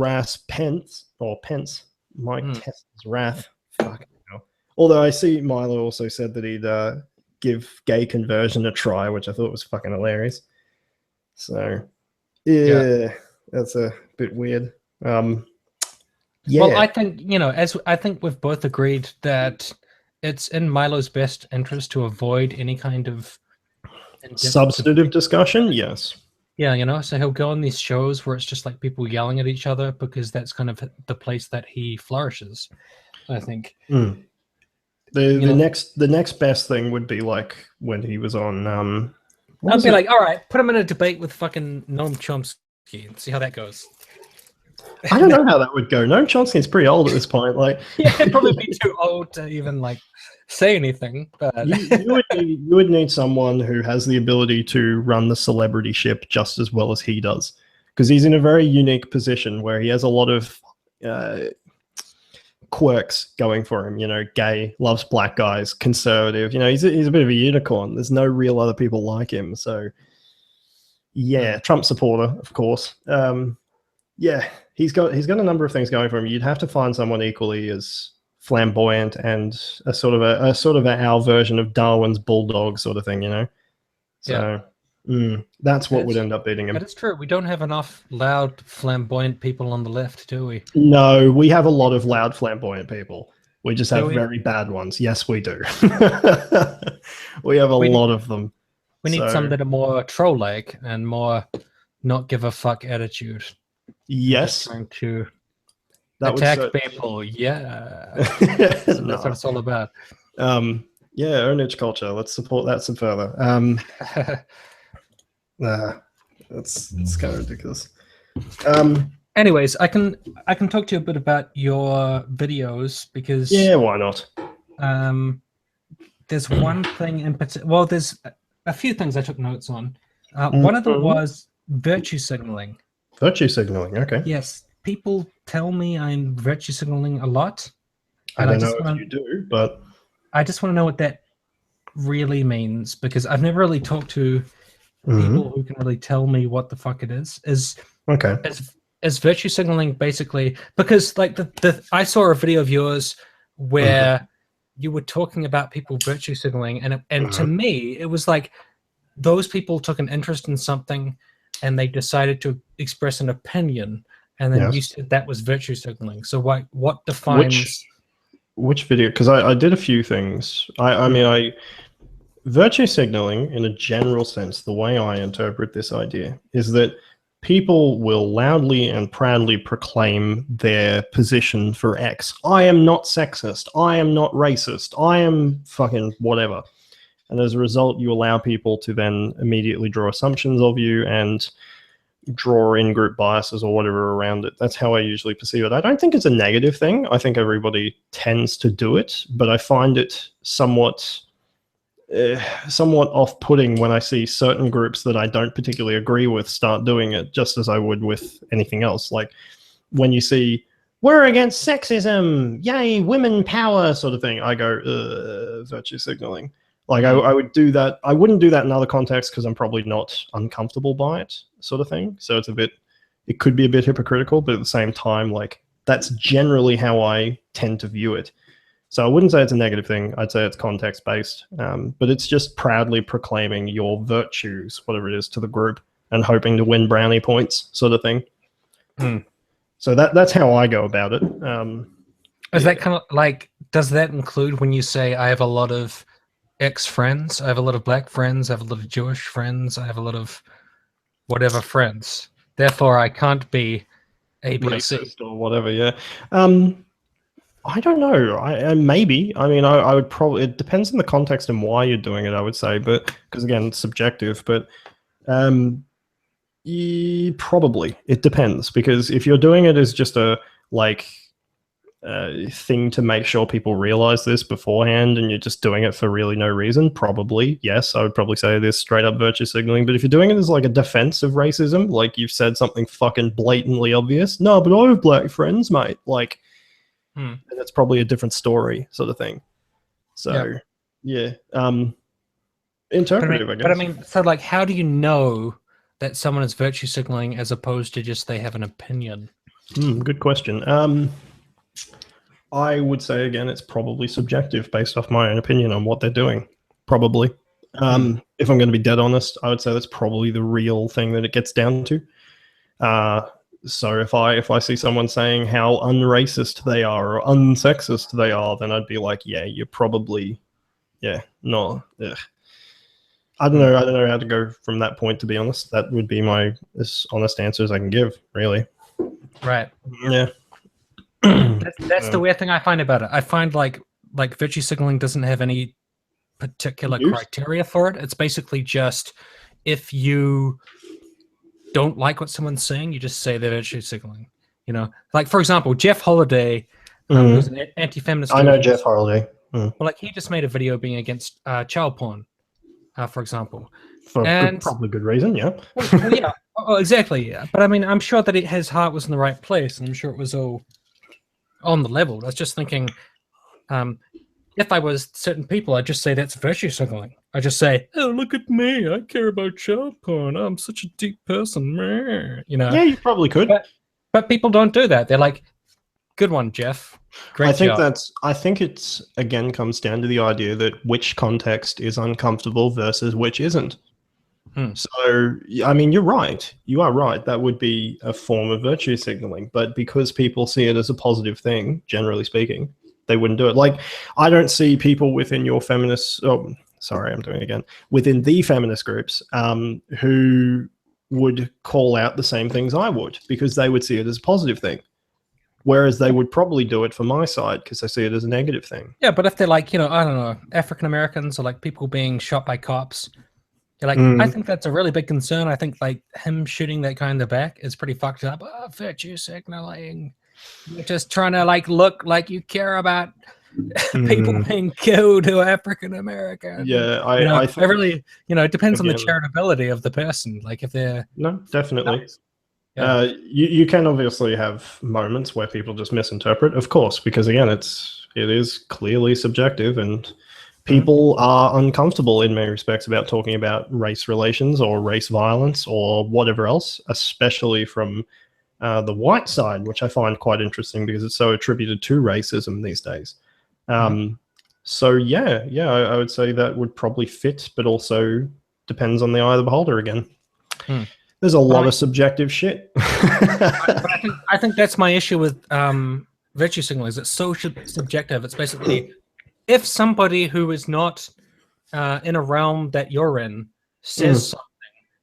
Pence. Mike Tesla's wrath. Fucking hell. Although I see Milo also said that he'd give gay conversion a try, which I thought was fucking hilarious. So, yeah. That's a bit weird. Yeah. Well, I think, I think we've both agreed that it's in Milo's best interest to avoid any kind of substantive discussion. Yes. Yeah, so he'll go on these shows where it's just like people yelling at each other, because that's kind of the place that he flourishes, I think. The next best thing would be like when he was on I'd be like, all right, put him in a debate with fucking Noam Chomsky and see how that goes. I don't know how that would go. Noam Chomsky's pretty old at this point. Like, yeah, he'd probably be too old to even like say anything. But you would need someone who has the ability to run the celebrity ship just as well as he does, because he's in a very unique position where he has a lot of quirks going for him. Gay, loves black guys, conservative. He's a bit of a unicorn. There's no real other people like him. So, yeah, Trump supporter, of course. Yeah, he's got a number of things going for him. You'd have to find someone equally as flamboyant and a sort of our version of Darwin's bulldog sort of thing, So that's what would end up beating him. But it's true. We don't have enough loud, flamboyant people on the left, do we? No, we have a lot of loud, flamboyant people. We just have very bad ones. Yes, we do. We have a lot of them. We need some that are more troll-like and more not give a fuck attitude. Yes. Trying to attack people. Yeah. That's what it's all about. Yeah, ownage culture. Let's support that some further. That's kind of ridiculous. Anyways, I can talk to you a bit about your videos, because why not? There's one thing in particular. Well, there's a few things I took notes on. One of them was virtue signaling. Virtue signaling, okay. Yes, people tell me I'm virtue signaling a lot. I don't know if you do, but I just want to know what that really means, because I've never really talked to people who can really tell me what the fuck it is. Is virtue signaling basically, because like I saw a video of yours where you were talking about people virtue signaling, and to me it was like those people took an interest in something and they decided to express an opinion, and then you said that was virtue signaling. So what defines which video? Because I did a few things. I mean, virtue signaling, in a general sense, the way I interpret this idea is that people will loudly and proudly proclaim their position for X. I am not sexist. I am not racist. I am fucking whatever. And as a result, you allow people to then immediately draw assumptions of you and draw in-group biases or whatever around it. That's how I usually perceive it. I don't think it's a negative thing. I think everybody tends to do it, but I find it somewhat off-putting when I see certain groups that I don't particularly agree with start doing it, just as I would with anything else. Like when you see, we're against sexism, yay, women power sort of thing, I go, virtue signaling. Like I would do that. I wouldn't do that in other contexts because I'm probably not uncomfortable by it, sort of thing. So it could be a bit hypocritical, but at the same time, like that's generally how I tend to view it. So I wouldn't say it's a negative thing. I'd say it's context-based, but it's just proudly proclaiming your virtues, whatever it is, to the group and hoping to win brownie points, sort of thing. So that's how I go about it. Is that kind of like? Does that include when you say I have a lot of X friends, I have a lot of black friends, I have a lot of Jewish friends, I have a lot of whatever friends. Therefore, I can't be A, B, or C. Or whatever, yeah. I don't know. Maybe. I mean, I would probably... It depends on the context and why you're doing it, I would say. But because, again, it's subjective. But probably. It depends. Because if you're doing it as just a, like... thing to make sure people realize this beforehand and you're just doing it for really no reason, probably, yes, I would probably say this straight up virtue signaling. But if you're doing it as like a defense of racism, like you've said something fucking blatantly obvious, no, but I have black friends, mate, like, and that's probably a different story, sort of thing. So, yeah. Interpretive, I guess. But I mean, so like, how do you know that someone is virtue signaling as opposed to just they have an opinion? Good question. I would say, again, it's probably subjective based off my own opinion on what they're doing. Probably. If I'm going to be dead honest, I would say that's probably the real thing that it gets down to. So if I see someone saying how unracist they are or unsexist they are, then I'd be like, yeah, you're probably, no. Ugh. I don't know how to go from that point, to be honest. That would be my as honest answer as I can give, really. Right. Yeah. That's the weird thing I find about it. I find like virtue signaling doesn't have any particular criteria for it. It's basically just if you don't like what someone's saying, you just say they're virtue signaling. You know, like for example, Jeff Holiday, who's an anti-feminist. I know Jeff Holiday. Well, like he just made a video being against child porn, for example, probably good reason. Yeah. Well, yeah. Oh, exactly. Yeah. But I mean, I'm sure that his heart was in the right place, and I'm sure it was all on the level. I was just thinking, if I was certain people, I'd just say that's virtue signaling. I just say, oh, look at me, I care about child porn, I'm such a deep person, you know. Yeah, you probably could. But people don't do that. They're like, good one, Jeff. Great job. I think it's, again, comes down to the idea that which context is uncomfortable versus which isn't. So, I mean, you're right. You are right. That would be a form of virtue signaling. But because people see it as a positive thing, generally speaking, they wouldn't do it. Like, I don't see people within your feminist... Oh, sorry, I'm doing it again. Within the feminist groups who would call out the same things I would, because they would see it as a positive thing. Whereas they would probably do it for my side because they see it as a negative thing. Yeah, but if they're like, you know, I don't know, African Americans or like people being shot by cops... You're like, I think that's a really big concern. I think like him shooting that guy in the back is pretty fucked up. Oh, virtue signaling. You're just trying to like look like you care about people being killed who are African American. Yeah, I really, you know, it depends on the charitability of the person. Like if they're definitely. You can obviously have moments where people just misinterpret, of course, because again, it is clearly subjective and people are uncomfortable in many respects about talking about race relations or race violence or whatever else, especially from the white side, which I find quite interesting because it's so attributed to racism these days. So yeah, I would say that would probably fit, but also depends on the eye of the beholder again. There's a lot of subjective shit. But I think that's my issue with virtue signaling, is it's so subjective. It's basically... If somebody who is not in a realm that you're in says something,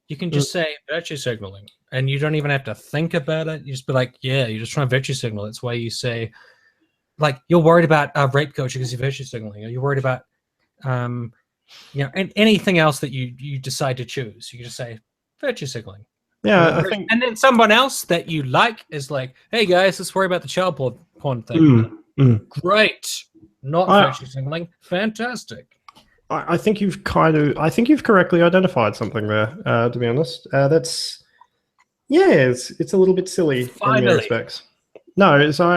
you can just say virtue signaling, and you don't even have to think about it. You just be like, yeah, you're just trying to virtue signal. That's why you say, like, you're worried about rape culture because you're virtue signaling, or you're worried about, and anything else that you decide to choose. You can just say virtue signaling. Yeah, I think. And then someone else that you like is like, hey guys, let's worry about the child porn thing. Great, not virtue signaling. Fantastic. I think you've correctly identified something there. To be honest, it's a little bit silly in many respects. No, so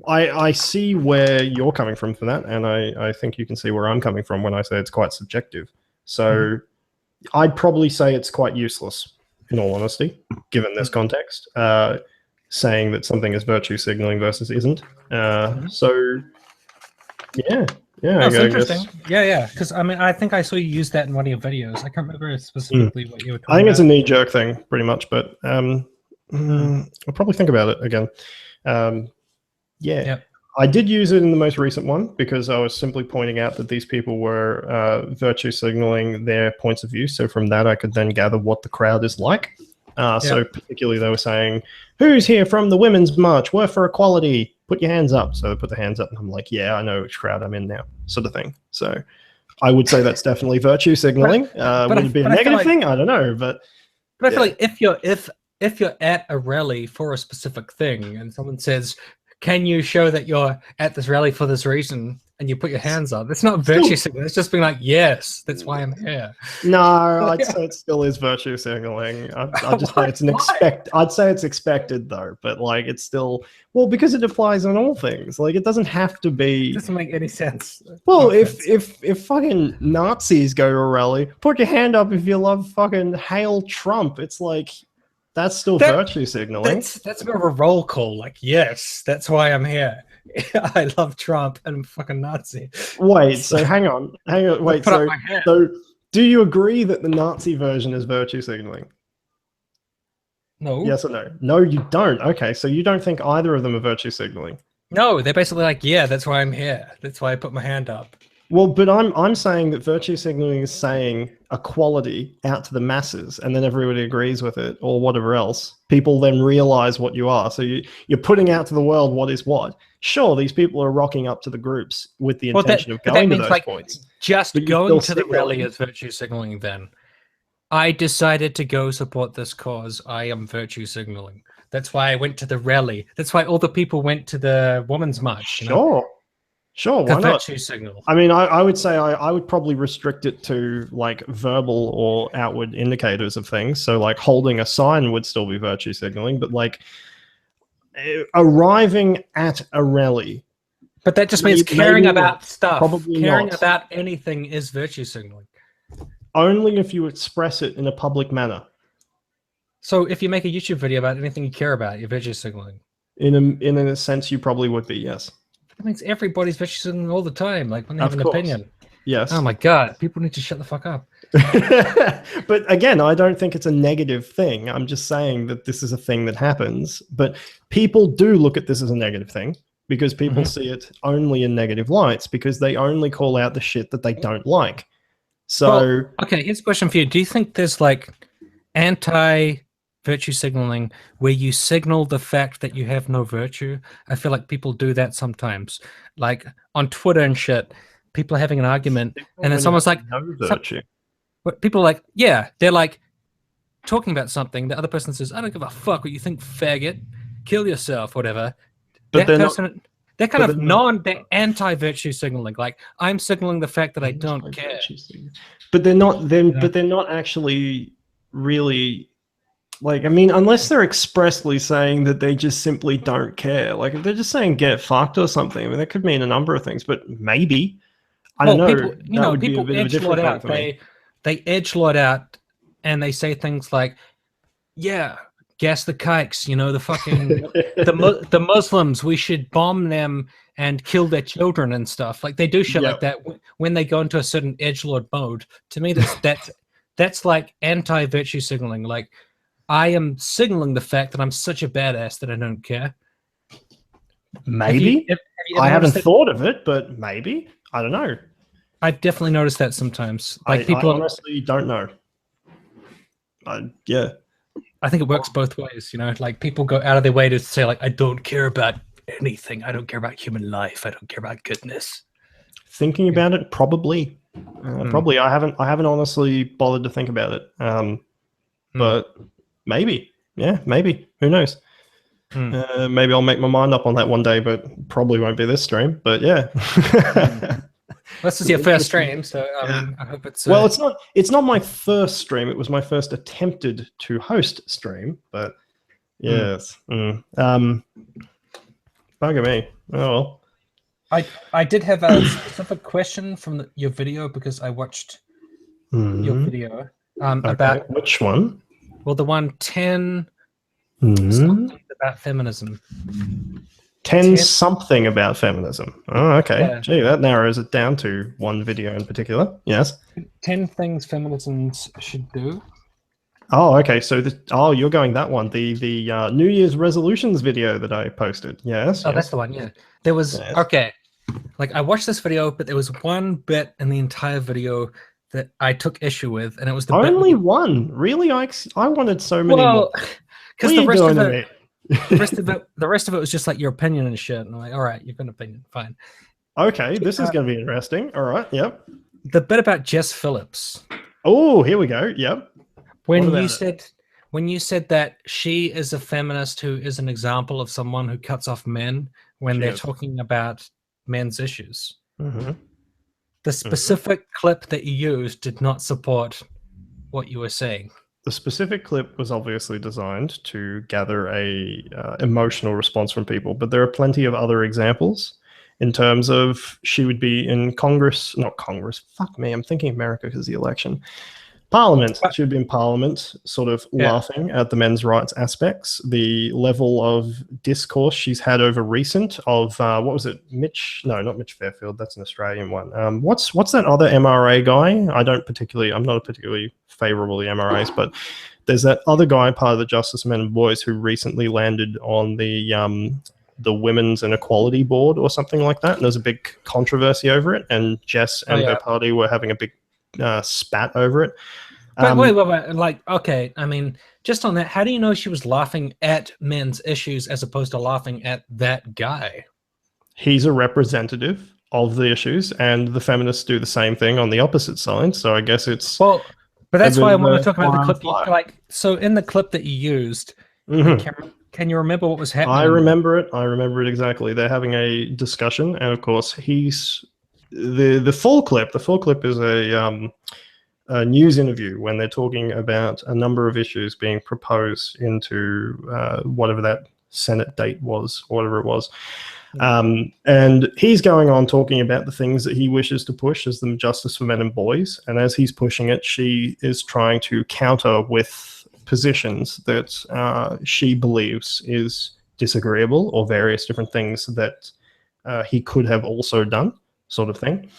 I see where you're coming from for that, and I think you can see where I'm coming from when I say it's quite subjective. So I'd probably say it's quite useless, in all honesty, given this context, saying that something is virtue signaling versus isn't. So, yeah. That's interesting. Yeah. Because I think I saw you use that in one of your videos. I can't remember specifically what you were talking about. I think it's a knee-jerk thing, pretty much, but I'll probably think about it again. I did use it in the most recent one because I was simply pointing out that these people were virtue signaling their points of view. So from that, I could then gather what the crowd is like. So particularly they were saying, who's here from the Women's March? We're for equality. Put your hands up. So they put their hands up and I'm like, yeah, I know which crowd I'm in now, sort of thing. So I would say that's definitely virtue signaling. Would it be a negative thing? I don't know. But I feel like if you're at a rally for a specific thing and someone says, can you show that you're at this rally for this reason, and you put your hands up? It's not virtue signaling. It's just being like, yes, that's why I'm here. No, I'd say it still is virtue signaling. I'd just say it's I'd say it's expected though, but like it's still because it applies on all things. Like it doesn't have to be. It doesn't make any sense. Well, if fucking Nazis go to a rally, put your hand up if you love fucking hail Trump. It's like. That's still virtue signaling. That's a bit of a roll call. Like, yes, that's why I'm here. I love Trump and I'm fucking Nazi. Wait, so hang on. Wait, so do you agree that the Nazi version is virtue signaling? No. Yes or no? No, you don't. Okay, so you don't think either of them are virtue signaling? No, they're basically like, yeah, that's why I'm here. That's why I put my hand up. Well, but I'm saying that virtue signaling is saying equality out to the masses, and then everybody agrees with it, or whatever else. People then realize what you are. So you're putting out to the world what is what. Sure, these people are rocking up to the groups with the intention of going to those points. Just going to the rally is virtue signaling. Then I decided to go support this cause. I am virtue signaling. That's why I went to the rally. That's why all the people went to the Women's March. You know? Sure, why not? Virtue signal. I mean, I would say I would probably restrict it to like verbal or outward indicators of things. So like holding a sign would still be virtue signaling, but like arriving at a rally. But that just means caring about stuff. Caring about anything is virtue signaling. Only if you express it in a public manner. So if you make a YouTube video about anything you care about, you're virtue signaling. In a sense, you probably would be, yes. That means everybody's virtue signaling all the time, like when they have an opinion. Yes. Oh my God, people need to shut the fuck up. But again, I don't think it's a negative thing. I'm just saying that this is a thing that happens. But people do look at this as a negative thing because people see it only in negative lights because they only call out the shit that they don't like. So, okay, here's a question for you. Do you think there's like anti-virtue signaling where you signal the fact that you have no virtue? I feel like people do that sometimes. Like on Twitter and shit, people are having an argument and then someone's like, no virtue. People are like, yeah, they're like talking about something. The other person says, I don't give a fuck what you think, faggot. Kill yourself, whatever. But they're anti-virtue signaling. Like I'm signaling the fact that I don't care. But they're not but they're not actually really like, I mean, unless they're expressly saying that they just simply don't care. Like if they're just saying get fucked or something, I mean that could mean a number of things, but maybe. I don't know. People edgelord out. They edgelord out and they say things like, yeah, gas the kikes, the fucking the Muslims, we should bomb them and kill their children and stuff. Like they do shit like that when they go into a certain edgelord mode. To me, that's like anti-virtue signaling. Like I am signaling the fact that I'm such a badass that I don't care. Maybe. Have you ever I haven't noticed that? thought of it, but maybe. I don't know. I've definitely noticed that sometimes. Like I people, honestly don't know. Yeah. I think it works both ways. You know, like people go out of their way to say, like, I don't care about anything. I don't care about human life. I don't care about goodness. Thinking about it, probably. Probably. I haven't honestly bothered to think about it. But maybe. Yeah, maybe. Who knows? Maybe I'll make my mind up on that one day, but probably won't be this stream. But yeah. This is your first stream, so I mean, I hope it's. Well, it's not my first stream. It was my first attempted to host stream, but yes. Bugger me. Oh well. I did have a specific question from your video because I watched your video about which one? Well, the one 10 something about feminism. 10 something about feminism. Oh, okay. Yeah. Gee, that narrows it down to one video in particular. Yes. 10 things feminisms should do. Oh, okay. So you're going that one. The New Year's resolutions video that I posted. Yes. Oh, yes. that's the one. Yeah. There was okay. Like I watched this video, but there was one bit in the entire video that I took issue with, and it was the only one. Really, I wanted so many more. Because the rest of it. The rest of it was just like your opinion and shit. And I'm like, all right, you've got an opinion, fine. Okay, this is going to be interesting. All right, yep. The bit about Jess Phillips. Oh, here we go. Yep. When you said that she is a feminist who is an example of someone who cuts off men when they're talking about men's issues. The specific clip that you used did not support what you were saying. The specific clip was obviously designed to gather a emotional response from people, but there are plenty of other examples in terms of she would be in Congress, not Congress, fuck me, I'm thinking America because the election. Parliament, she would be in Parliament, sort of laughing at the men's rights aspects, the level of discourse she's had over recent of, what was it, not Mitch Fairfield, that's an Australian one. What's that other MRA guy? I'm not particularly favourable to MRAs, but there's that other guy, part of the Justice Men and Boys, who recently landed on the Women's Inequality Board or something like that, and there's a big controversy over it, and Jess and her party were having a big spat over it. But wait, like, okay, I mean, just on that, how do you know she was laughing at men's issues as opposed to laughing at that guy? He's a representative of the issues, and the feminists do the same thing on the opposite side, so I guess it's... Well, but that's why I want to talk about the clip. So in the clip that you used, can you remember what was happening? I remember it exactly. They're having a discussion, and of course, he's... The full clip is a news interview when they're talking about a number of issues being proposed into whatever that Senate date was, or whatever it was. And he's going on talking about the things that he wishes to push as the justice for men and boys. And as he's pushing it, she is trying to counter with positions that she believes is disagreeable, or various different things that he could have also done, sort of thing.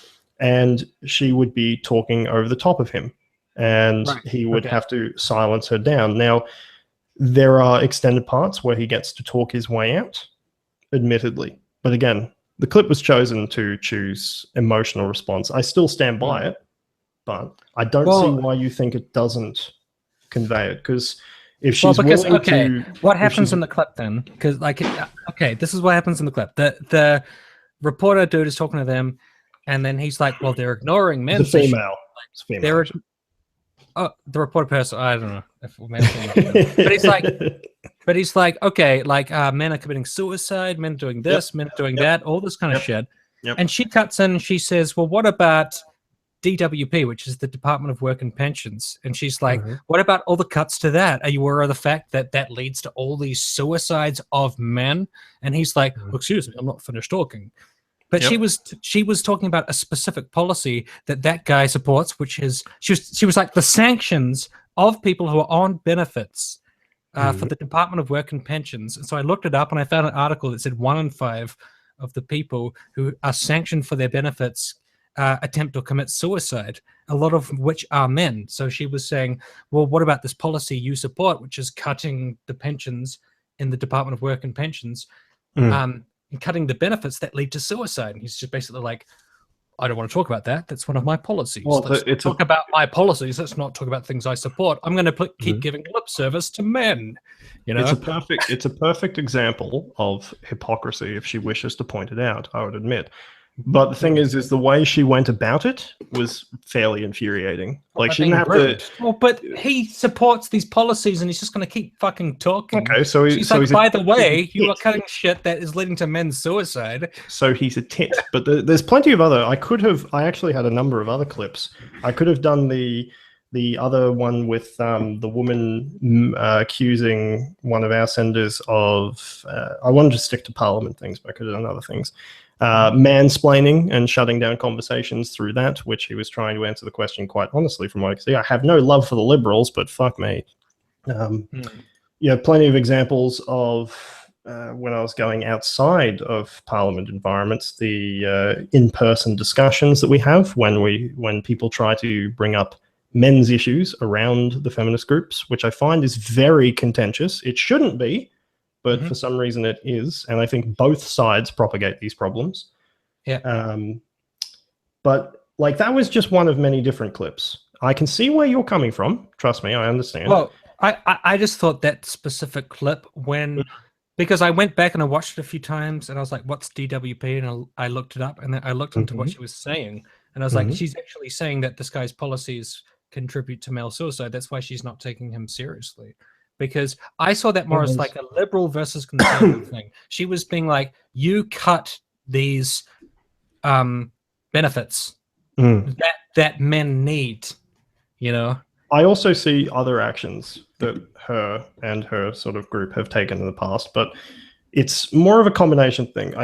And she would be talking over the top of him, and he would have to silence her down. Now, there are extended parts where he gets to talk his way out, admittedly. But again, the clip was chosen to choose emotional response. I still stand by it, but I don't see why you think it doesn't convey it. Because if she's willing to... What happens in the clip then? Because, like, okay, this is what happens in the clip. The reporter dude is talking to them, and then he's like, well, they're ignoring men. It's a female. The reporter person, I don't know. But he's like, okay, like men are committing suicide, men doing this, men doing that, all this kind of shit. And she cuts in and she says, well, what about DWP, which is the Department of Work and Pensions? And she's like, what about all the cuts to that? Are you aware of the fact that that leads to all these suicides of men? And he's like, excuse me, I'm not finished talking. But she was talking about a specific policy that guy supports, which is she was like the sanctions of people who are on benefits for the Department of Work and Pensions. And so I looked it up and I found an article that said 1 in 5 of the people who are sanctioned for their benefits attempt or commit suicide, a lot of which are men. So she was saying, well, what about this policy you support, which is cutting the pensions in the Department of Work and Pensions? and cutting the benefits that lead to suicide. And he's just basically like, I don't want to talk about that. That's one of my policies. Well, let's talk about my policies. Let's not talk about things I support. I'm going to keep giving lip service to men. You know, it's a perfect example of hypocrisy if she wishes to point it out, I would admit. But the thing is the way she went about it was fairly infuriating. Like, she didn't have to. Well, but he supports these policies, and he's just going to keep fucking talking. Okay, so she's like, by the way, you are cutting shit that is leading to men's suicide. So he's a tit. But there's plenty of other. I actually had a number of other clips. I could have done the other one with the woman accusing one of our senators of. I wanted to stick to Parliament things, but I could have done other things. Mansplaining and shutting down conversations through that, which he was trying to answer the question quite honestly from what I can see. I have no love for the Liberals, but fuck me. Yeah, plenty of examples of when I was going outside of Parliament environments, the in-person discussions that we have when people try to bring up men's issues around the feminist groups, which I find is very contentious. It shouldn't be, but for some reason it is, and I think both sides propagate these problems. Yeah. But like, that was just one of many different clips. I can see where you're coming from. Trust me, I understand. Well, I just thought that specific clip because I went back and I watched it a few times, and I was like, "What's DWP?" And I looked it up, and then I looked into what she was saying, and I was like, "She's actually saying that this guy's policies contribute to male suicide. That's why she's not taking him seriously." Because I saw that more as like a liberal versus conservative thing. She was being like, you cut these benefits that men need, you know? I also see other actions that her and her sort of group have taken in the past, but it's more of a combination thing.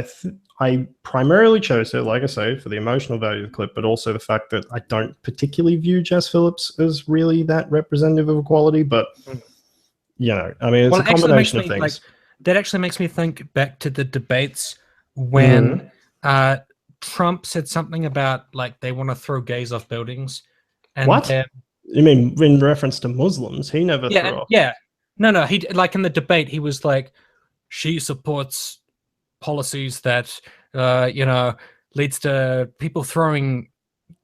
I primarily chose her, like I say, for the emotional value of the clip, but also the fact that I don't particularly view Jess Phillips as really that representative of equality, but... You know, I mean, it's a combination of things. Like, that actually makes me think back to the debates when Trump said something about, like, they want to throw gays off buildings. And what? You mean in reference to Muslims? He never threw off. Yeah. No. He, like, in the debate, he was like, she supports policies that, you know, leads to people throwing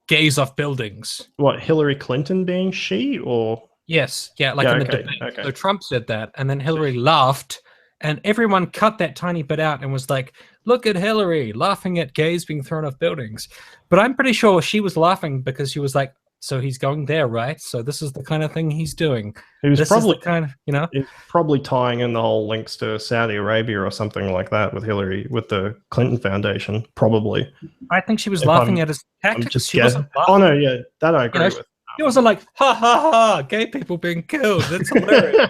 gays off buildings. What, Hillary Clinton being she, or... Yes, in the debate. Okay. So Trump said that, and then Hillary laughed, and everyone cut that tiny bit out and was like, look at Hillary laughing at gays being thrown off buildings. But I'm pretty sure she was laughing because she was like, so he's going there, right? So this is the kind of thing he's doing. He was probably kind of, you know, probably tying in the whole links to Saudi Arabia or something like that with Hillary, with the Clinton Foundation, probably. I think she was laughing at his tactics. She wasn't laughing. Oh, no, yeah, that I agree with. It wasn't like, ha ha ha, gay people being killed. That's hilarious.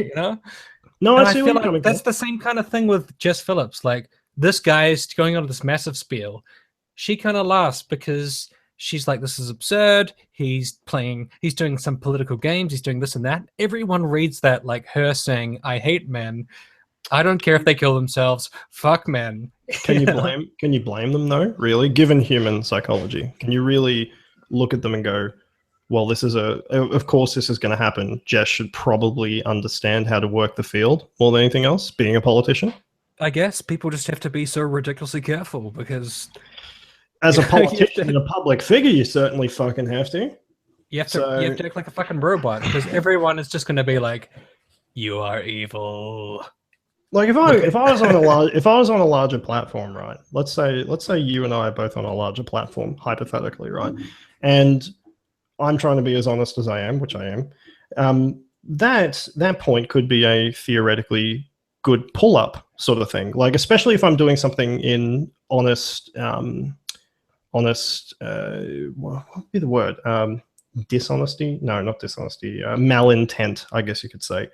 You know? No, I feel like that's the same kind of thing with Jess Phillips. Like, this guy is going on this massive spiel. She kind of laughs because she's like, this is absurd. He's doing some political games. He's doing this and that. Everyone reads that like her saying, I hate men. I don't care if they kill themselves. Fuck men. Can you blame them though? Really, given human psychology, can you really look at them and go, well, of course this is going to happen. Jess should probably understand how to work the field more than anything else, being a politician. I guess people just have to be so ridiculously careful because as a politician and a public figure, you certainly fucking have to. You have to act like a fucking robot because everyone is just going to be like, you are evil. Like if I was on a larger platform, right? Let's say you and I are both on a larger platform, hypothetically, right? And I'm trying to be as honest as I am, which I am. That point could be a theoretically good pull-up sort of thing. Like, especially if I'm doing something in honest, what would be the word? Dishonesty? No, not dishonesty. Malintent, I guess you could say.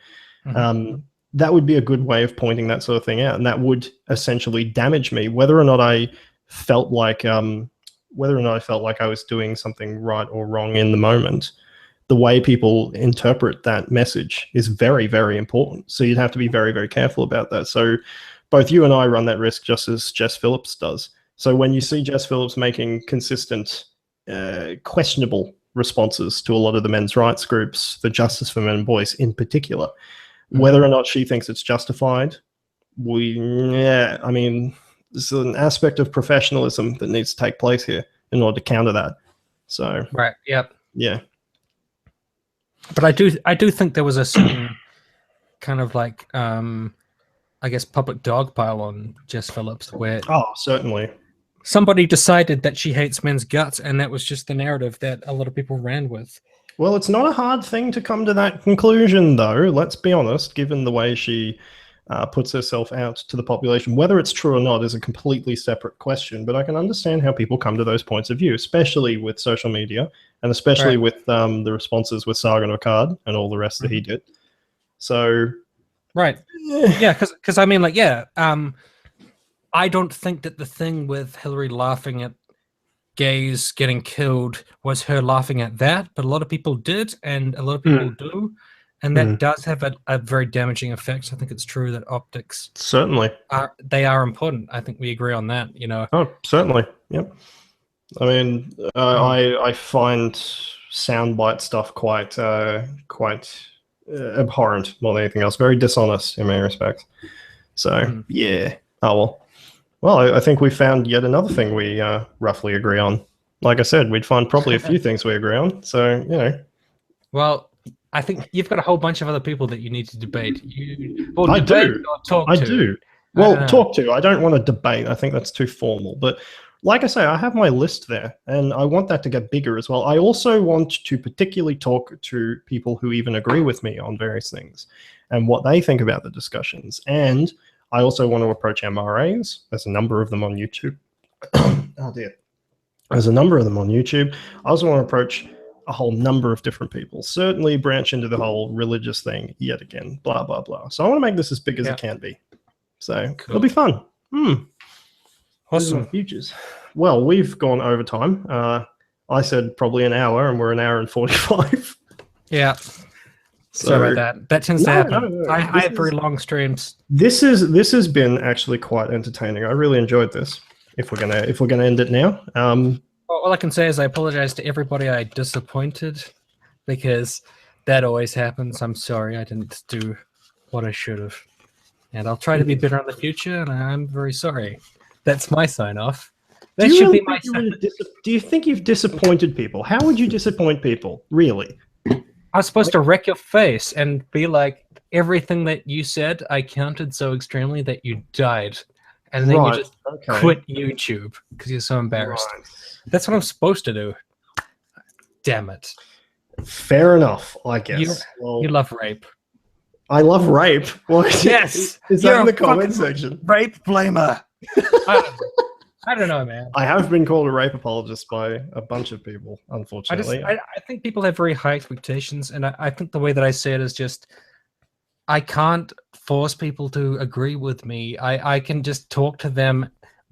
That would be a good way of pointing that sort of thing out, and that would essentially damage me, whether or not I felt like I was doing something right or wrong in the moment. The way people interpret that message is very, very important. So you'd have to be very, very careful about that. So both you and I run that risk just as Jess Phillips does. So when you see Jess Phillips making consistent, questionable responses to a lot of the men's rights groups, the Justice for Men voice in particular, whether or not she thinks it's justified, I mean, there's an aspect of professionalism that needs to take place here in order to counter that. So, Right. Yep. yeah. But I do think there was a certain kind of like, I guess, public dog pile on Jess Phillips, where Certainly. somebody decided that she hates men's guts, and that was just the narrative that a lot of people ran with. Well, it's not a hard thing to come to that conclusion, though. Let's be honest, given the way she puts herself out to the population. Whether it's true or not is a completely separate question, but I can understand how people come to those points of view, especially with social media, and especially with the responses with Sargon Akkad and all the rest that he did. So... Right. Yeah, because I mean, like, yeah, I don't think that the thing with Hillary laughing at gays getting killed was her laughing at that, but a lot of people did, and a lot of people do, and that does have a very damaging effect. I think it's true that optics certainly are important. I think we agree on that. You know. Oh, certainly. Yep. I mean, I find soundbite stuff quite abhorrent more than anything else. Very dishonest in many respects. So yeah. Oh well, I think we found yet another thing we roughly agree on. Like I said, we'd find probably a few things we agree on. So, you know. Well, I think you've got a whole bunch of other people that you need to debate. I do. I do. Well, talk to. I don't want to debate. I think that's too formal. But like I say, I have my list there, and I want that to get bigger as well. I also want to particularly talk to people who even agree with me on various things and what they think about the discussions. And I also want to approach MRAs. There's a number of them on YouTube. Oh, dear. There's a number of them on YouTube. I also want to approach a whole number of different people. Certainly branch into the whole religious thing yet again, blah, blah, blah. So I want to make this as big as it can be. So it'll be fun. Awesome. Futures. Well, we've gone over time. I said probably an hour, and we're an hour and 45. Yeah. Sorry about that. That tends to happen. I have very long streams. This has been actually quite entertaining. I really enjoyed this. If we're gonna end it now. All I can say is I apologize to everybody I disappointed, because that always happens. I'm sorry I didn't do what I should have. And I'll try to be better in the future, and I'm very sorry. That's my sign-off. That should be my sign-off. Do you think you've disappointed people? How would you disappoint people? Really? I was supposed to wreck your face and be like, everything that you said, I counted so extremely that you died. And then you just quit YouTube because you're so embarrassed. Right. That's what I'm supposed to do. Damn it. Fair enough, I guess. You love rape. I love rape. Well, yes. Is that in the comment section? Rape blamer. I don't know, man. I have been called a rape apologist by a bunch of people, unfortunately. I think people have very high expectations, and I think the way that I say it is just, I can't force people to agree with me. I can just talk to them.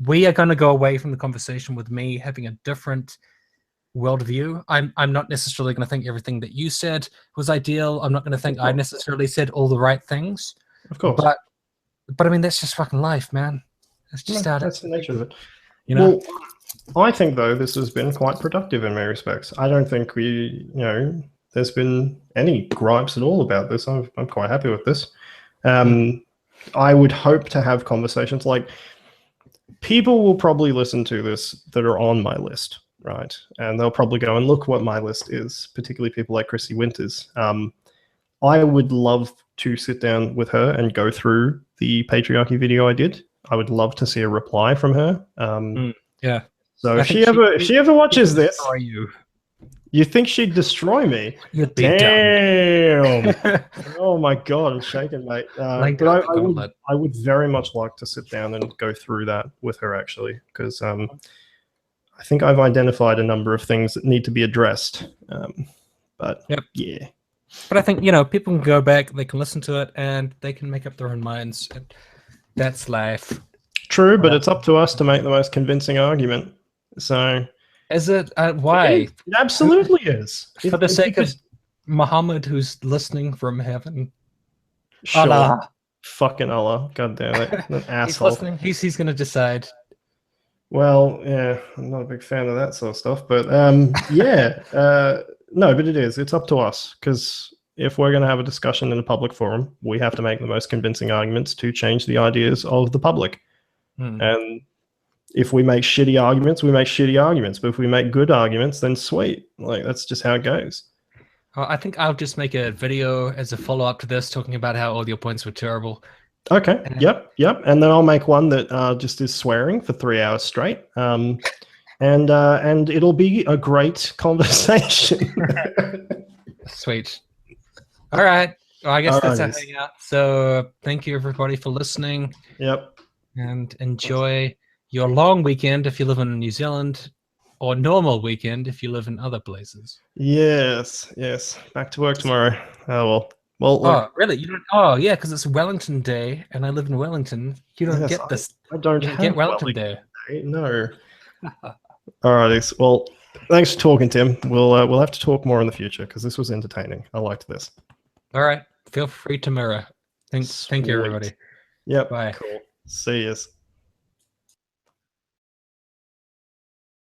We are going to go away from the conversation with me having a different worldview. I'm not necessarily going to think everything that you said was ideal. I'm not going to think I necessarily said all the right things. Of course. But I mean, that's just fucking life, man. That's just that's the nature of it. You know? Well, I think, though, this has been quite productive in many respects. I don't think there's been any gripes at all about this. I'm quite happy with this. I would hope to have conversations like, people will probably listen to this that are on my list, right? And they'll probably go and look what my list is, particularly people like Chrissy Winters. I would love to sit down with her and go through the patriarchy video I did. I would love to see a reply from her. Yeah. So if she ever watches this, you think she'd destroy me? You'd be damn. Oh my god, I'm shaking, mate. But I would very much like to sit down and go through that with her, actually, because I think I've identified a number of things that need to be addressed. But yeah. But I think, people can go back, they can listen to it, and they can make up their own minds. And that's life. True, but it's up to us to make the most convincing argument. So, is it? Why? It absolutely is. For the sake of Muhammad, who's listening from heaven. Sure. Allah. Fucking Allah. God damn it. An asshole. He's listening. He's going to decide. Well, yeah, I'm not a big fan of that sort of stuff. But, yeah. No, but it is. It's up to us. Because, if we're going to have a discussion in a public forum, we have to make the most convincing arguments to change the ideas of the public. And if we make shitty arguments, we make shitty arguments. But if we make good arguments, then sweet. Like, that's just how it goes. I think I'll just make a video as a follow-up to this, talking about how all your points were terrible. Okay. Yep. And then I'll make one that just is swearing for 3 hours straight. And it'll be a great conversation. Sweet. All right. Well, I guess All that's right. our hangout. So thank you everybody for listening. Yep. And enjoy your long weekend if you live in New Zealand, or normal weekend if you live in other places. Yes. Back to work tomorrow. Oh well. Oh, really? You don't? Oh, yeah, because it's Wellington Day, and I live in Wellington. You don't get this. I don't get Wellington Day. No. All right. Well, thanks for talking, Tim. We'll have to talk more in the future because this was entertaining. I liked this. All right. Feel free to mirror. Thank you, everybody. Yep. Bye. Cool. See yous.